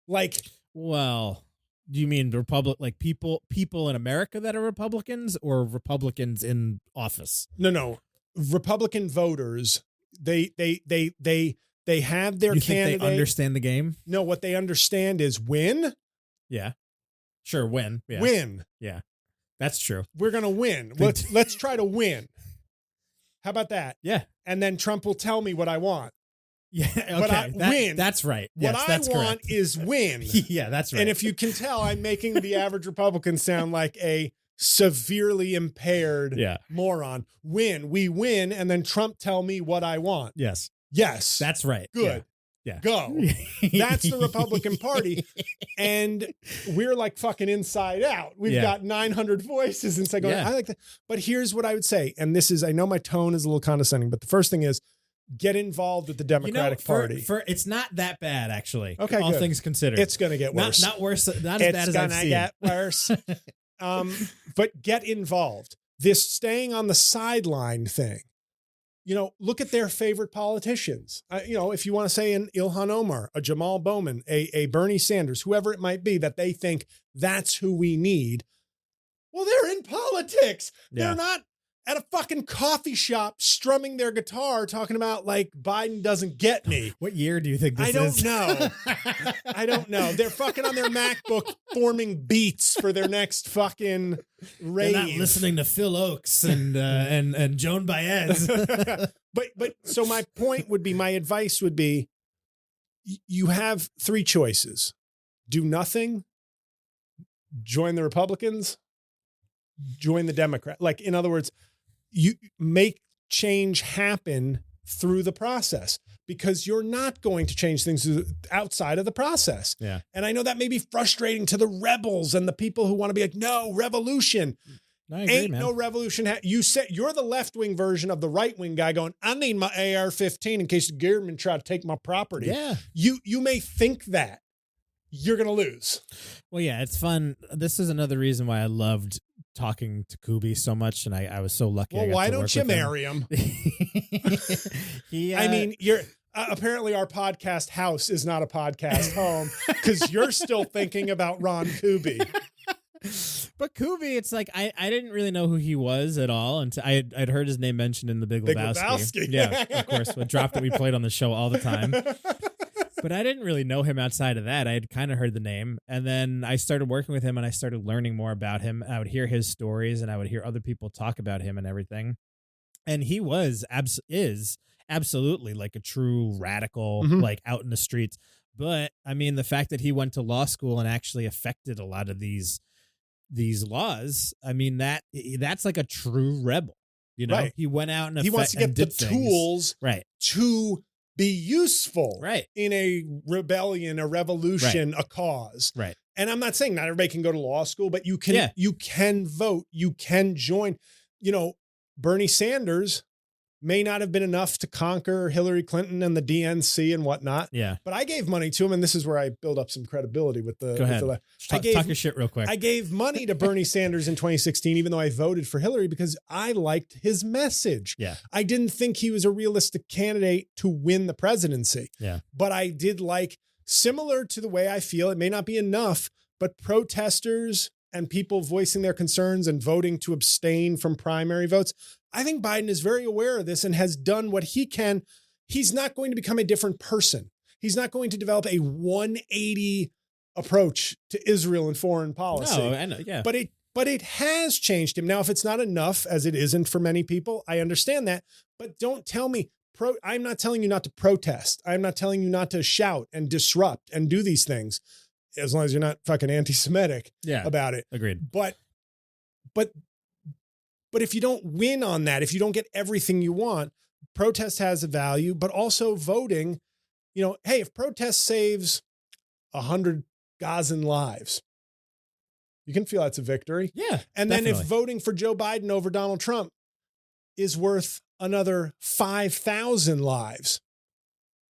Like, well, do you mean like people in America that are Republicans, or Republicans in office? No. Republican voters, they have their candidate. They understand the game? No, what they understand is win. Yeah. Sure, win. Yeah. Win. Yeah. That's true. We're going to win. Let's try to win. How about that? Yeah. And then Trump will tell me what I want. Yeah, okay. Win. That's right. Yes, what that's I want correct. is win. Yeah, that's right. And if you can tell, I'm making the average Republican sound like a severely impaired moron. Win. We win, and then Trump tell me what I want. Yes. Yes. That's right. Good. Yeah. Go. That's the Republican Party. And we're like fucking inside out. We've got 900 voices inside going, I like that. But here's what I would say. And this is, I know my tone is a little condescending, but the first thing is, get involved with the Democratic Party. It's not that bad, actually. Okay, all good. Things considered. It's going to get worse. Not worse. Not as bad as I've seen. It's going to get worse. But get involved. This staying on the sideline thing. You know, look at their favorite politicians. If you want to say an Ilhan Omar, a Jamal Bowman, a Bernie Sanders, whoever it might be, that they think that's who we need. Well, they're in politics. Yeah. They're not at a fucking coffee shop strumming their guitar talking about like Biden doesn't get me. What year do you think this I is? don't know. I don't know. They're fucking on their MacBook forming beats for their next fucking rave. They're not listening to Phil Oakes and Joan Baez. But so my point would be, my advice would be, you have three choices. Do nothing, join the Republicans, join the Democrat. Like, in other words, you make change happen through the process, because you're not going to change things outside of the process. Yeah. And I know that may be frustrating to the rebels and the people who want to be like, no, revolution. No, I agree, Ain't man. no revolution. You said you're the left-wing version of the right-wing guy going, I need my AR-15 in case the government try to take my property. Yeah. You may think that. You're going to lose. Well, yeah, it's fun. This is another reason why I loved talking to Kubi so much, and I was so lucky. Well, why don't you marry him? I mean, you're apparently our podcast house is not a podcast home, because you're still thinking about Ron Kubi. But Kubi, it's like I didn't really know who he was at all until I'd heard his name mentioned in the Big Lebowski. Yeah, of course, a drop that we played on the show all the time. But I didn't really know him outside of that. I had kind of heard the name. And then I started working with him, and I started learning more about him. I would hear his stories, and I would hear other people talk about him and everything. And he is absolutely like a true radical, like out in the streets. But I mean, the fact that he went to law school and actually affected a lot of these laws, I mean, that's like a true rebel. You know, right. He went out and he wants to get the tools to be useful in a rebellion, a revolution, a cause. Right. And I'm not saying not everybody can go to law school, but you can vote, you can join. You know, Bernie Sanders may not have been enough to conquer Hillary Clinton and the DNC and whatnot. Yeah. But I gave money to him, and this is where I build up some credibility with the. Go ahead. Talk your shit real quick. I gave money to Bernie Sanders in 2016, even though I voted for Hillary, because I liked his message. Yeah. I didn't think he was a realistic candidate to win the presidency. Yeah. But I did like, similar to the way I feel, it may not be enough, but protesters and people voicing their concerns and voting to abstain from primary votes. I think Biden is very aware of this and has done what he can. He's not going to become a different person. He's not going to develop a 180 approach to Israel and foreign policy. No, I know, yeah. But it has changed him. Now, if it's not enough, as it isn't for many people, I understand that. But don't tell me, I'm not telling you not to protest. I'm not telling you not to shout and disrupt and do these things, as long as you're not fucking anti-Semitic about it. Agreed. But if you don't win on that, if you don't get everything you want, protest has a value, but also voting, hey, if protest saves 100 Gazan lives, you can feel that's a victory. Yeah. And definitely. then if voting for Joe Biden over Donald Trump is worth another 5,000 lives,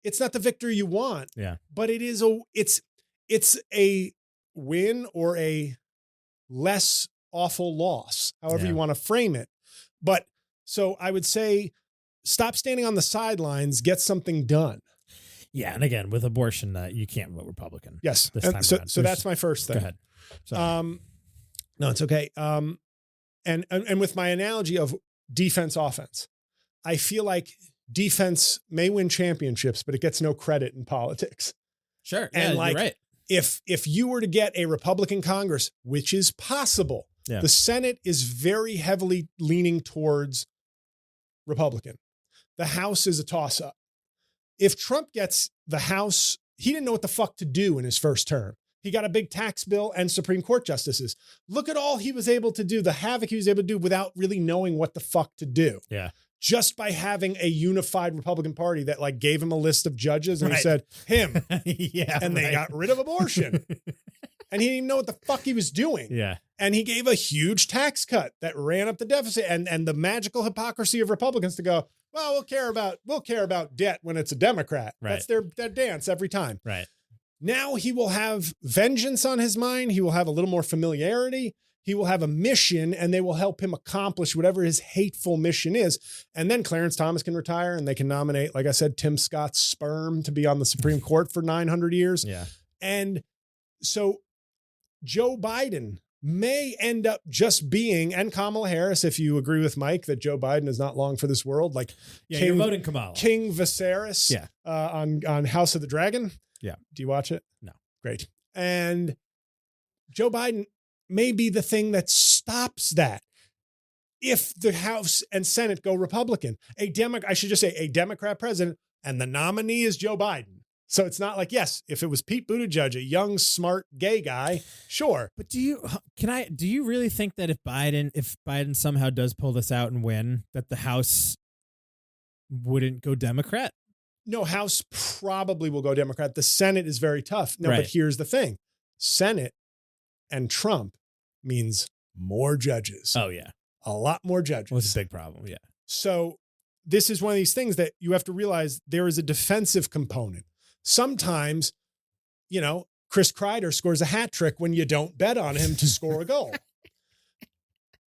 it's not the victory you want. Yeah. But it's a win or a less awful loss, however you want to frame it. But so I would say stop standing on the sidelines, get something done. Yeah. And again, with abortion, you can't vote Republican. Yes. This time so around. so that's my first thing. Go ahead. Sorry. No, it's okay. And with my analogy of defense, offense, I feel like defense may win championships, but it gets no credit in politics. Sure. And yeah, you're right. If you were to get a Republican Congress, which is possible, the Senate is very heavily leaning towards Republican. The House is a toss-up. If Trump gets the House, he didn't know what the fuck to do in his first term. He got a big tax bill and Supreme Court justices. Look at all he was able to do, the havoc he was able to do without really knowing what the fuck to do. Yeah. Just by having a unified Republican Party that like gave him a list of judges and he said, him. And they got rid of abortion. And he didn't even know what the fuck he was doing. Yeah. And he gave a huge tax cut that ran up the deficit and the magical hypocrisy of Republicans to go, well, we'll care about debt when it's a Democrat. Right. That's their dance every time. Right. Now he will have vengeance on his mind. He will have a little more familiarity. He will have a mission and they will help him accomplish whatever his hateful mission is. And then Clarence Thomas can retire and they can nominate, like I said, Tim Scott's sperm to be on the Supreme Court for 900 years. Yeah. And so Joe Biden may end up just being, and Kamala Harris, if you agree with Mike that Joe Biden is not long for this world, like you're voting Kamala. King Viserys on House of the Dragon. Yeah. Do you watch it? No. Great. And Joe Biden may be the thing that stops that. If the House and Senate go Republican, a Democrat president, and the nominee is Joe Biden. So it's not like, yes, if it was Pete Buttigieg, a young, smart, gay guy, sure. But do you really think that if Biden somehow does pull this out and win, that the House wouldn't go Democrat? No, House probably will go Democrat. The Senate is very tough. No, right. But here's the thing. Senate and Trump means more judges. Oh, yeah. A lot more judges. Well, it's a big problem, yeah. So this is one of these things that you have to realize there is a defensive component. Sometimes, Chris Kreider scores a hat trick when you don't bet on him to score a goal.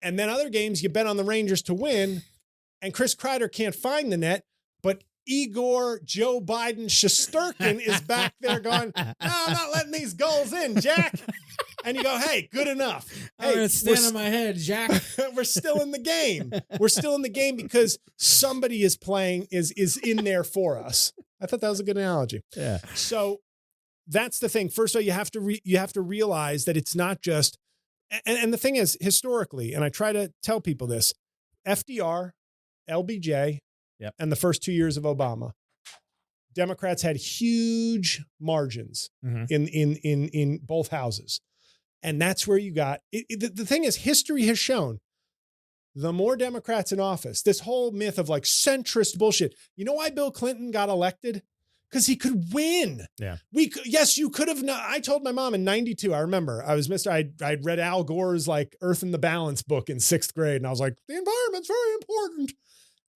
And then other games, you bet on the Rangers to win, and Chris Kreider can't find the net, but Igor Joe Biden Shesterkin is back there going, no, I'm not letting these goals in, Jack. And you go, hey, good enough. I'm going to stand on my head, Jack. We're still in the game. We're still in the game because somebody is playing, is in there for us. I thought that was a good analogy. Yeah. So that's the thing. First of all, you have to realize that it's not just, and the thing is, historically, and I try to tell people this, FDR, LBJ, and the first 2 years of Obama, Democrats had huge margins in both houses. And that's where you got, the thing is, history has shown the more Democrats in office, this whole myth of like centrist bullshit. You know why Bill Clinton got elected? Because he could win. Yeah. Yes, you could have not. I told my mom in 92, I remember I'd read Al Gore's like Earth in the Balance book in 6th grade. And I was like, the environment's very important.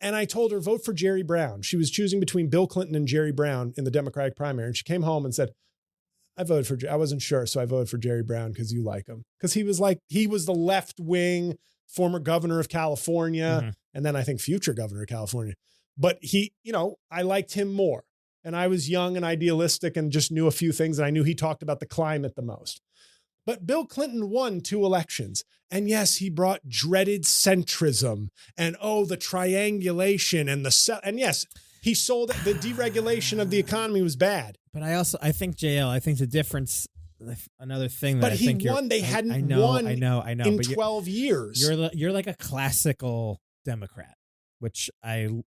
And I told her, vote for Jerry Brown. She was choosing between Bill Clinton and Jerry Brown in the Democratic primary. And she came home and said, I wasn't sure. So I voted for Jerry Brown because you like him. Because he was the left wing former governor of California. And then I think future governor of California. But I liked him more. And I was young and idealistic and just knew a few things. And I knew he talked about the climate the most. But Bill Clinton won 2 elections. And yes, he brought dreaded centrism and, the triangulation and yes, he sold the deregulation of the economy was bad. But I think JL, I think the difference, another thing that but he won, they hadn't won in 12 years. You're like a classical Democrat, which I'm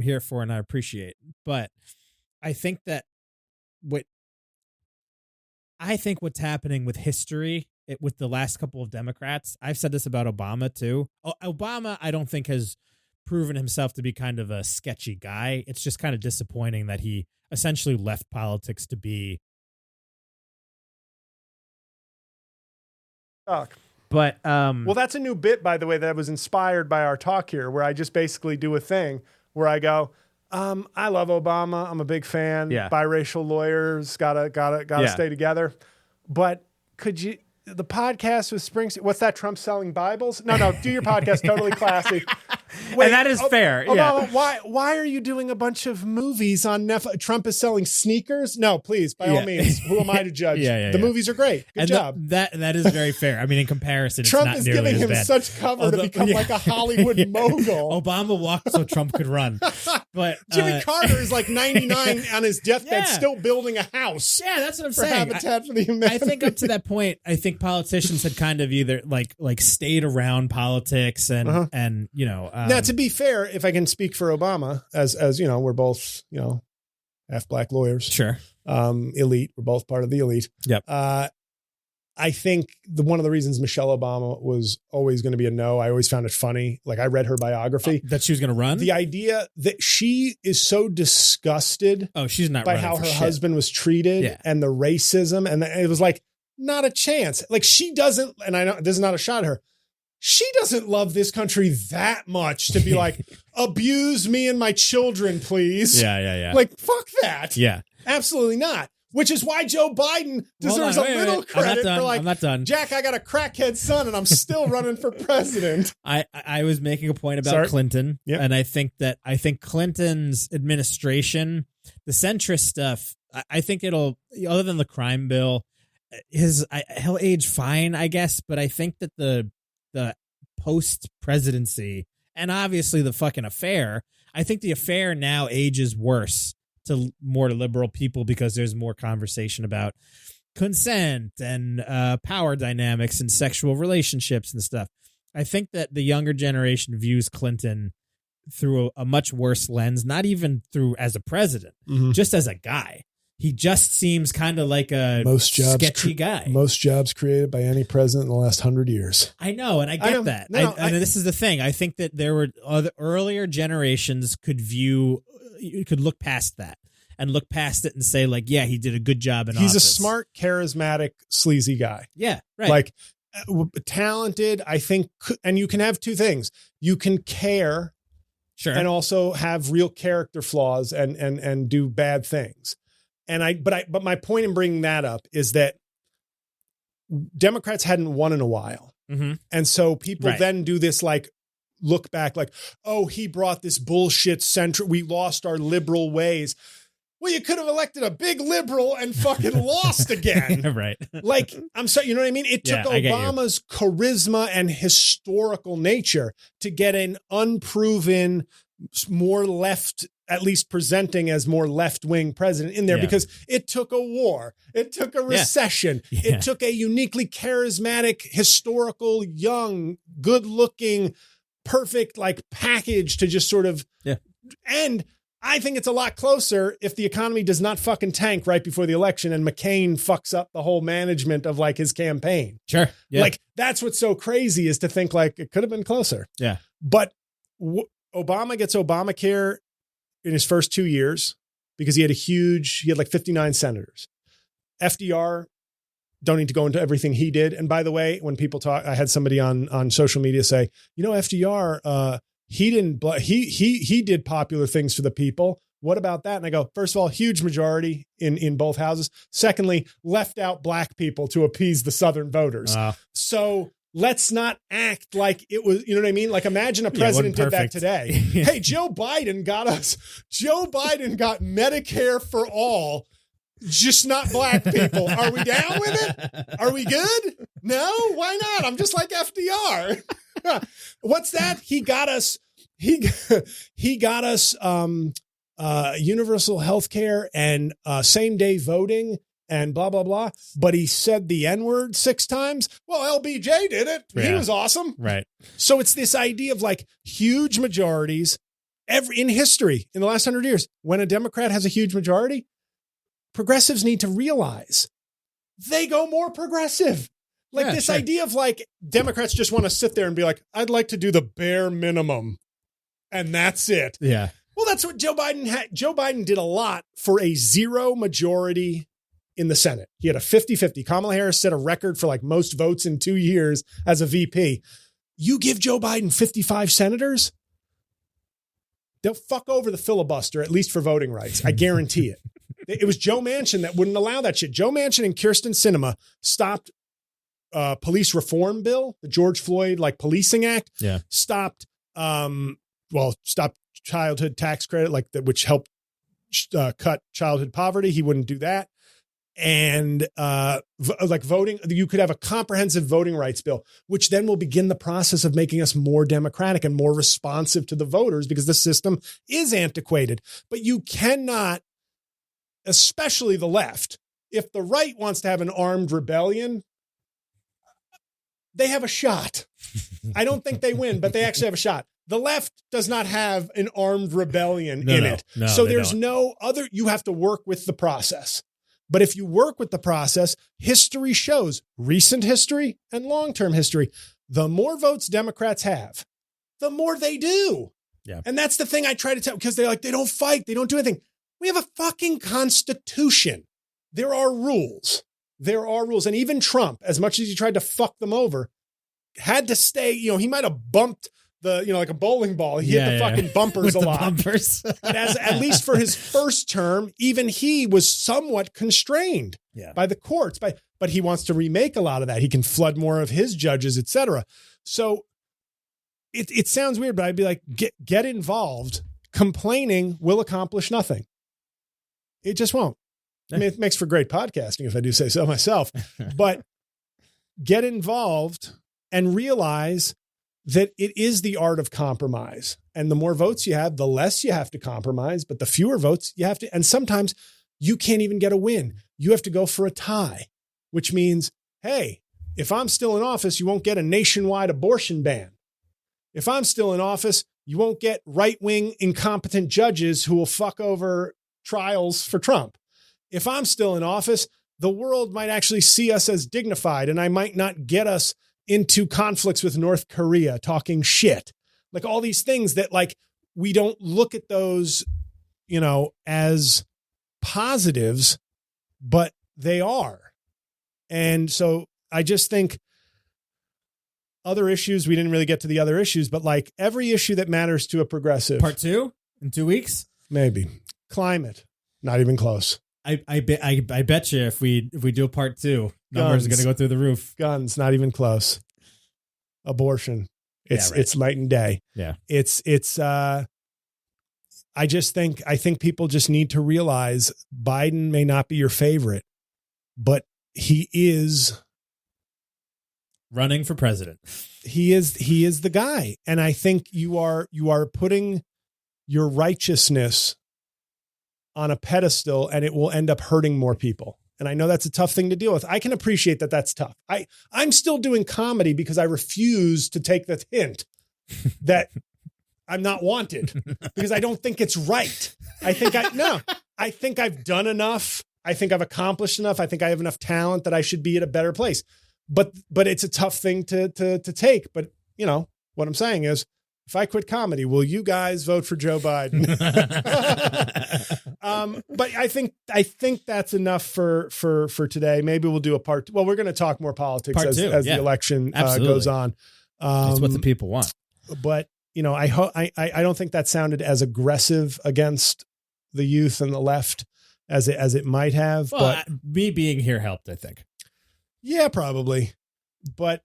here for and I appreciate. But I think that what's happening with history, with the last couple of Democrats, I've said this about Obama too. Obama, I don't think has proven himself to be kind of a sketchy guy. It's just kind of disappointing that he essentially left politics to be. But well, that's a new bit, by the way, that was inspired by our talk here, where I just basically do a thing where I go, I love Obama. I'm a big fan. Yeah. Biracial lawyers gotta stay together. But could you? The podcast with Springsteen. What's that? Trump selling Bibles? No. Do your podcast. Totally classy. Wait, and that is fair. Obama, why are you doing a bunch of movies on Netflix? Trump is selling sneakers? No, please, by all means. Who am I to judge? The movies are great. Good job. That is very fair. I mean, in comparison, Trump it's is not nearly giving him as bad. such cover to become like a Hollywood mogul. Obama walked so Trump could run. But Jimmy Carter is like 99 on his deathbed, still building a house. Yeah, that's what I'm for saying. Habitat for the Humanity. I think up to that point, I think politicians had kind of either like stayed around politics and you know. Now, to be fair, if I can speak for Obama, as you know, we're both, you know, half black lawyers. Sure. Elite. We're both part of the elite. Yep. I think one of the reasons Michelle Obama was always going to be a no, I always found it funny. Like, I read her biography. That she was going to run? The idea that she is so disgusted she's not by how her husband was treated and the racism. And it was like, not a chance. Like, she doesn't, and I know this is not a shot at her, she doesn't love this country that much to be like, abuse me and my children, please. Yeah. Like, fuck that. Yeah. Absolutely not. Which is why Joe Biden deserves a little credit for like, I'm not done. Jack, I got a crackhead son and I'm still running for president. I was making a point about Clinton. Yep. And I think Clinton's administration, the centrist stuff, I think it'll, other than the crime bill, he'll age fine, I guess. But I think that the post presidency and obviously the fucking affair, I think the affair now ages worse to more liberal people because there's more conversation about consent and power dynamics and sexual relationships and stuff. I think that the younger generation views Clinton through a much worse lens, not even through as a president, just as a guy. He just seems kind of like a sketchy guy. Most jobs created by any president in the last 100 years. I know, and I get that. And this is the thing. I think that there were other earlier generations could look past that and look past it and say, like, yeah, he did a good job in office. He's a smart, charismatic, sleazy guy. Yeah, right. Like, talented, I think, and you can have two things. You can care and also have real character flaws and do bad things. But my point in bringing that up is that Democrats hadn't won in a while. And so people then do this, like, look back like, oh, he brought this bullshit we lost our liberal ways. Well, you could have elected a big liberal and fucking lost again. Right. Like, I'm sorry, you know what I mean? It took Obama's charisma and historical nature to get an unproven, more left, at least presenting as more left-wing president in there, because it took a war. It took a recession. It took a uniquely charismatic, historical, young, good-looking, perfect, like, package to just sort of and I think it's a lot closer if the economy does not fucking tank right before the election and McCain fucks up the whole management of, like, his campaign. Sure. Yeah. Like, that's what's so crazy, is to think, like, it could have been closer. Yeah. But Obama gets Obamacare in his first 2 years because he had like 59 senators. FDR, don't need to go into everything he did. And by the way, when people talk, I had somebody on social media say, you know, FDR, he did popular things for the people. What about that? And I go, first of all, huge majority in both houses. Secondly, left out black people to appease the Southern voters. So let's not act like it was, you know what I mean? Like, imagine a president did that today. Hey, Joe Biden got Medicare for all, just not black people. Are we down with it? Are we good? No, why not? I'm just like FDR. What's that? He got us universal health care and same day voting and blah, blah, blah. But he said the N-word 6 times. Well, LBJ did it. He was awesome. Right. So it's this idea of, like, huge majorities in history in the last 100 years. When a Democrat has a huge majority, progressives need to realize they go more progressive. Like, this idea of, like, Democrats just want to sit there and be like, I'd like to do the bare minimum. and that's it. Yeah. Well, that's what Joe Biden had. Joe Biden did a lot for a 0 majority in the Senate. He had a 50-50. Kamala Harris set a record for like most votes in 2 years as a VP. You give Joe Biden 55 senators, they'll fuck over the filibuster, at least for voting rights. I guarantee it. It was Joe Manchin that wouldn't allow that shit. Joe Manchin and Kyrsten Sinema stopped police reform bill, the George Floyd like policing act. Yeah. Stopped childhood tax credit, like that, which helped cut childhood poverty. He wouldn't do that. And like voting, you could have a comprehensive voting rights bill, which then will begin the process of making us more democratic and more responsive to the voters, because the system is antiquated. But you cannot, especially the left, if the right wants to have an armed rebellion, they have a shot. I don't think they win, but they actually have a shot. The left does not have an armed rebellion in it. No, so there's no other, you have to work with the process. But if you work with the process, history shows, recent history and long-term history, the more votes Democrats have, the more they do. Yeah. And that's the thing I try to tell, because they're like, they don't fight, they don't do anything. We have a fucking constitution. There are rules. There are rules. And even Trump, as much as he tried to fuck them over, had to stay, he might have bumped like a bowling ball. He hit the fucking bumpers a lot. Bumpers. But at least for his first term, even he was somewhat constrained by the courts. But he wants to remake a lot of that. He can flood more of his judges, et cetera. So it sounds weird, but I'd be like, get involved. Complaining will accomplish nothing. It just won't. I mean, it makes for great podcasting, if I do say so myself. But get involved and realize that it is the art of compromise. And the more votes you have, the less you have to compromise, but the fewer votes you have to. And sometimes you can't even get a win. You have to go for a tie, which means, hey, if I'm still in office, you won't get a nationwide abortion ban. If I'm still in office, you won't get right-wing incompetent judges who will fuck over trials for Trump. If I'm still in office, the world might actually see us as dignified, and I might not get us into conflicts with North Korea talking shit. Like all these things that like, we don't look at those, as positives, but they are. And so I just think other issues, we didn't really get to the other issues, but like every issue that matters to a progressive. Part 2 in 2 weeks? Maybe. Climate. Not even close. I bet you if we do a part 2, numbers are going to go through the roof. Guns, not even close. Abortion. It's night and day. Yeah. I think people just need to realize Biden may not be your favorite, but he is running for president. He is the guy. And I think you are putting your righteousness on a pedestal, and it will end up hurting more people. And I know that's a tough thing to deal with. I can appreciate that that's tough. I'm still doing comedy because I refuse to take the hint that I'm not wanted, because I don't think it's right. I think I've done enough. I think I've accomplished enough. I think I have enough talent that I should be at a better place. But it's a tough thing to take. But what I'm saying is, if I quit comedy, will you guys vote for Joe Biden? But I think that's enough for today. Maybe we'll do a part. Well, we're going to talk more politics as the election goes on. That's what the people want. But I don't think that sounded as aggressive against the youth and the left as it might have. Well, but me being here helped, I think. Yeah, probably. But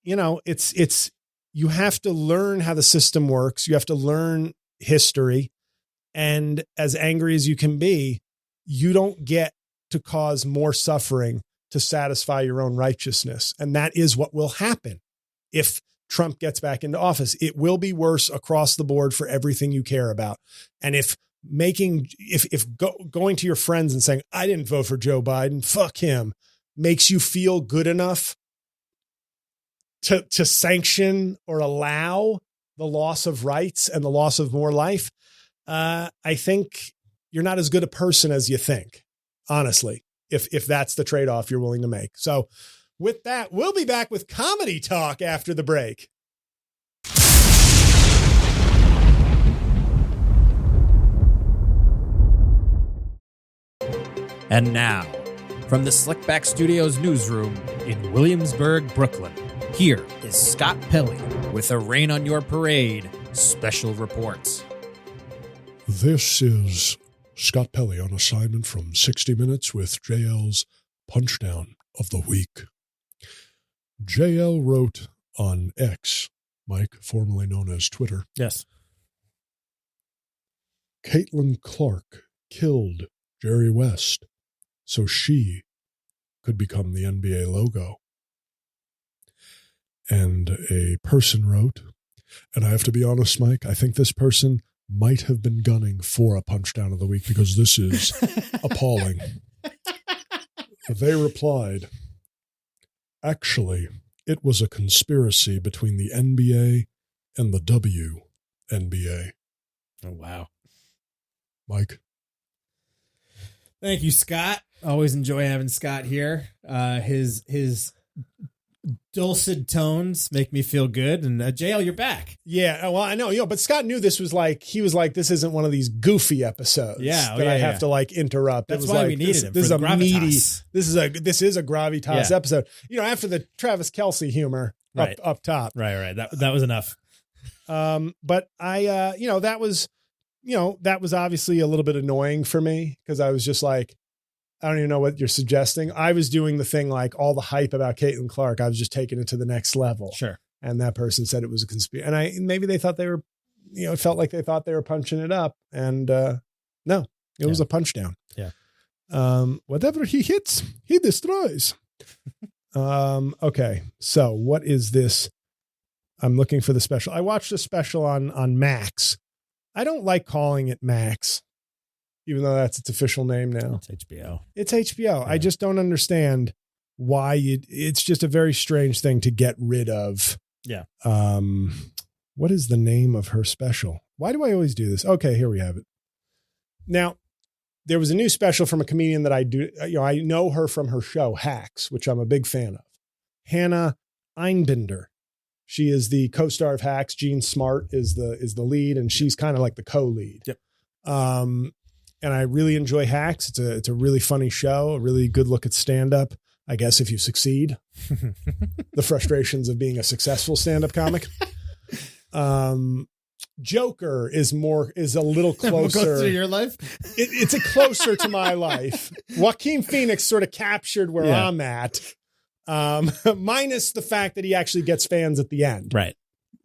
it's. You have to learn how the system works. You have to learn history. And as angry as you can be, you don't get to cause more suffering to satisfy your own righteousness. And that is what will happen if Trump gets back into office. It will be worse across the board for everything you care about. And if going to your friends and saying, I didn't vote for Joe Biden, fuck him, makes you feel good enough to sanction or allow the loss of rights and the loss of more life, I think you're not as good a person as you think, honestly, if that's the trade-off you're willing to make. So with that, we'll be back with comedy talk after the break. And now, from the Slickback Studios newsroom in Williamsburg, Brooklyn, here is Scott Pelley with a Rain on Your Parade special reports. This is Scott Pelley on assignment from 60 Minutes with JL's Punchdown of the Week. JL wrote on X, Mike, formerly known as Twitter. Yes. Caitlin Clark killed Jerry West so she could become the NBA logo. And a person wrote, and I have to be honest, Mike, I think this person might have been gunning for a Punchdown of the Week because this is appalling. They replied, actually, it was a conspiracy between the NBA and the WNBA. Oh, wow. Mike? Thank you, Scott. Always enjoy having Scott here. His dulcet tones make me feel good. And JL, you're back. Yeah, well, I know, but Scott knew this was like, he was like, this isn't one of these goofy episodes that I have to like interrupt. That's it was why like, we needed him. This is a gravitas. meaty, this is a gravitas episode. After the Travis Kelce humor up top. Right. That was enough. But I, that was obviously a little bit annoying for me because I was just like, I don't even know what you're suggesting. I was doing the thing like all the hype about Caitlin Clark. I was just taking it to the next level. Sure. And that person said it was a conspiracy. And maybe they thought they were, it felt like they thought they were punching it up. And no, it was a punch down. Yeah. Whatever he hits, he destroys. Okay. So what is this? I'm looking for the special. I watched a special on Max. I don't like calling it Max, even though that's its official name now. It's HBO. It's HBO. Yeah. I just don't understand why it's just a very strange thing to get rid of. Yeah. What is the name of her special? Why do I always do this? Okay, here we have it. Now, there was a new special from a comedian that I do. I know her from her show Hacks, which I'm a big fan of. Hannah Einbinder. She is the co-star of Hacks. Jean Smart is the lead, and she's kind of like the co-lead. Yep. And I really enjoy Hacks. It's a really funny show, a really good look at stand-up. I guess if you succeed, the frustrations of being a successful stand-up comic. Joker is a little closer to your life. It's a closer to my life. Joaquin Phoenix sort of captured where I'm at, minus the fact that he actually gets fans at the end. Right.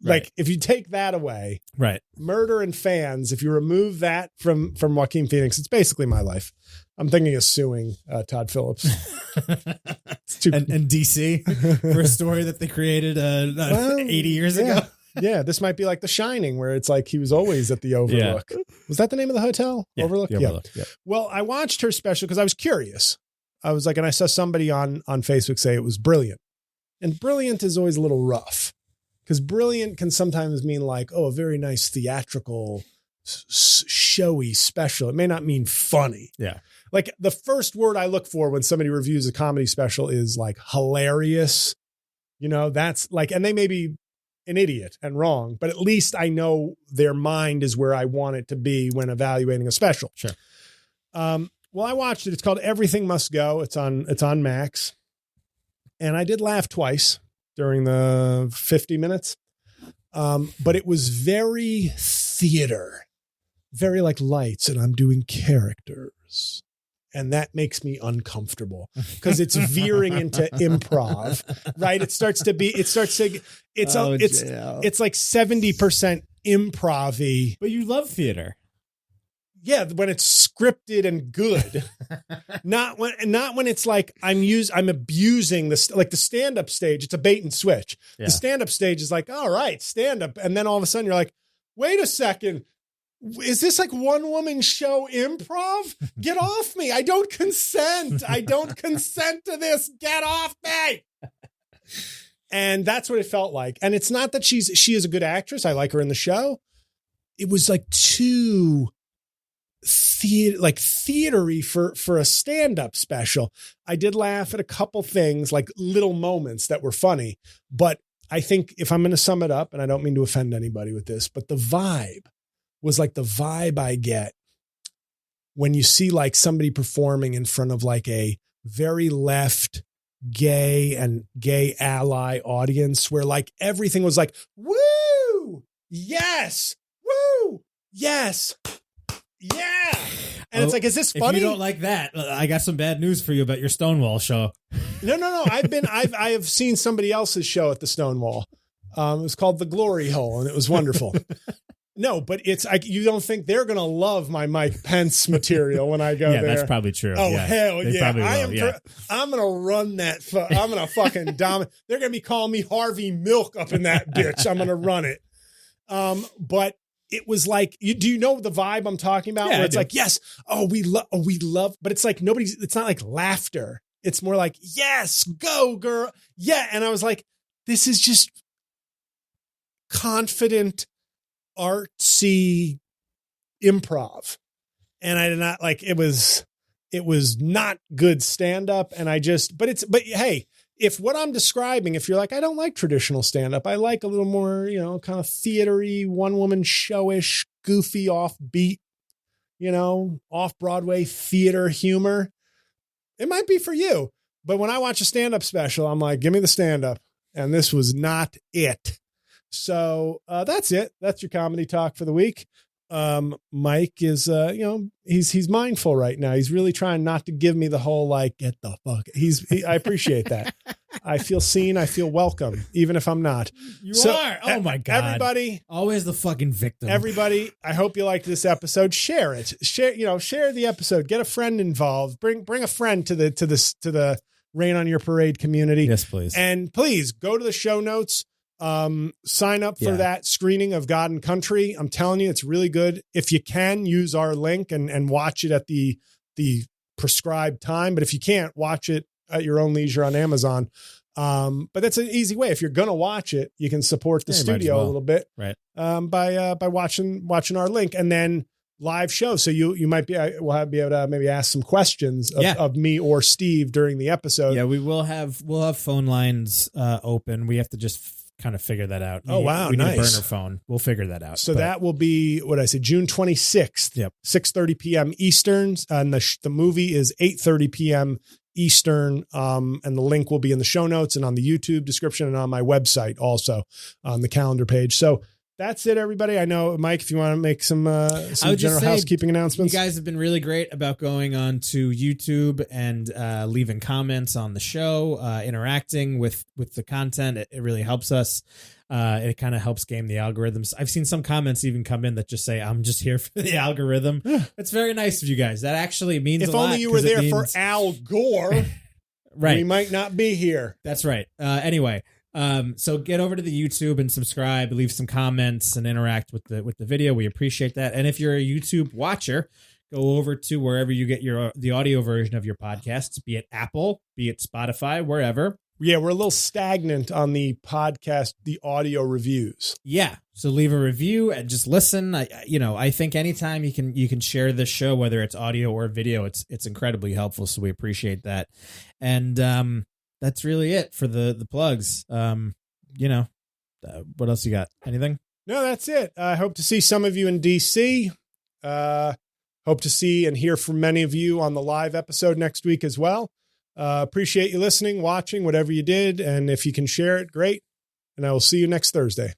Like if you take that away, right? Murder and fans. If you remove that from Joaquin Phoenix, it's basically my life. I'm thinking of suing Todd Phillips and DC for a story that they created 80 years ago. Yeah, this might be like The Shining, where it's like he was always at the Overlook. Yeah. Was that the name of the hotel? Yeah, Overlook? Overlook. Yeah. Well, I watched her special because I was curious. I was like, and I saw somebody on Facebook say it was brilliant. And brilliant is always a little rough. Because brilliant can sometimes mean like, a very nice theatrical, showy special. It may not mean funny. Yeah. Like the first word I look for when somebody reviews a comedy special is like hilarious. That's like, and they may be an idiot and wrong, but at least I know their mind is where I want it to be when evaluating a special. Sure. Well, I watched it. It's called Everything Must Go. It's on Max. And I did laugh twice during the 50 minutes. But it was very theater, very like lights, and I'm doing characters. And that makes me uncomfortable because it's veering into improv, right? It's like 70% improv-y. But you love theater. Yeah, when it's scripted and good, not when it's like I'm abusing this, like the stand-up stage. It's a bait and switch. Yeah. The stand-up stage is like, all right, stand up, and then all of a sudden you're like, wait a second, is this like one woman show improv? Get off me! I don't consent. I don't consent to this. Get off me! And that's what it felt like. And it's not that she is a good actress. I like her in the show. It was like too theatery for a stand-up special. I did laugh at a couple things, like little moments that were funny, but I think if I'm going to sum it up, and I don't mean to offend anybody with this, but the vibe was like the vibe I get when you see like somebody performing in front of like a very left gay and gay ally audience where like everything was like, woo, yes, woo, yes, yeah. And it's like, is this funny? If you don't like that, I got some bad news for you about your Stonewall show. No. I have seen somebody else's show at the Stonewall. It was called The Glory Hole, and it was wonderful. No, but it's like, you don't think they're going to love my Mike Pence material when I go there. Yeah, that's probably true. Oh, yeah. hell They yeah. I'm going to run that. I'm going to fucking dominate. They're going to be calling me Harvey Milk up in that bitch. I'm going to run it. But it was like, do you know the vibe I'm talking about? Yeah, where it's like, yes, we love, but it's like it's not like laughter. It's more like, yes, go girl. Yeah. And I was like, this is just confident, artsy improv. And I did not like, it was not good stand up. And but hey, if what I'm describing, if you're like, I don't like traditional stand up, I like a little more, kind of theatery, one woman showish, goofy, offbeat, off Broadway theater humor, it might be for you. But when I watch a stand up special, I'm like, give me the stand up. And this was not it. So that's it. That's your comedy talk for the week. Mike is, he's mindful right now. He's really trying not to give me the whole, like, get the fuck. I appreciate that. I feel seen. I feel welcome, even if I'm not. You are. Oh my God. Everybody. Always the fucking victim. Everybody. I hope you liked this episode. Share it. Share the episode. Get a friend involved. Bring a friend to the Rain on Your Parade community. Yes, please. And please go to the show notes. Sign up for that screening of God and Country. I'm telling you, it's really good. If you can, use our link and watch it at the prescribed time. But if you can't, watch it at your own leisure on Amazon. But that's an easy way. If you're going to watch it, you can support the studio a little bit, right? By watching our link, and then live show. So you might be able to maybe ask some questions of me or Steve during the episode. Yeah, we'll have phone lines open. We have to just kind of figure that out. Oh, wow. We nice. need a burner phone. We'll figure that out. So that will be, what I say, June 26th, 6:30 p.m. Eastern. And the movie is 8:30 p.m. Eastern. And the link will be in the show notes and on the YouTube description and on my website also on the calendar page. So that's it, everybody. I know, Mike, if you want to make some general housekeeping announcements. You guys have been really great about going on to YouTube and leaving comments on the show, interacting with the content. It really helps us. It kind of helps game the algorithms. I've seen some comments even come in that just say, I'm just here for the algorithm. It's very nice of you guys. That actually means a lot. If only you were there for Al Gore, right? We might not be here. That's right. Anyway. So get over to the YouTube and subscribe, leave some comments and interact with the video. We appreciate that. And if you're a YouTube watcher, go over to wherever you get the audio version of your podcasts, be it Apple, be it Spotify, wherever. Yeah, we're a little stagnant on the podcast, the audio reviews. Yeah. So leave a review and just listen. I think anytime you can share this show, whether it's audio or video, it's incredibly helpful. So we appreciate that. And, that's really it for the plugs. What else you got? Anything? No, that's it. I hope to see some of you in DC. Hope to see and hear from many of you on the live episode next week as well. Appreciate you listening, watching, whatever you did. And if you can share it, great. And I will see you next Thursday.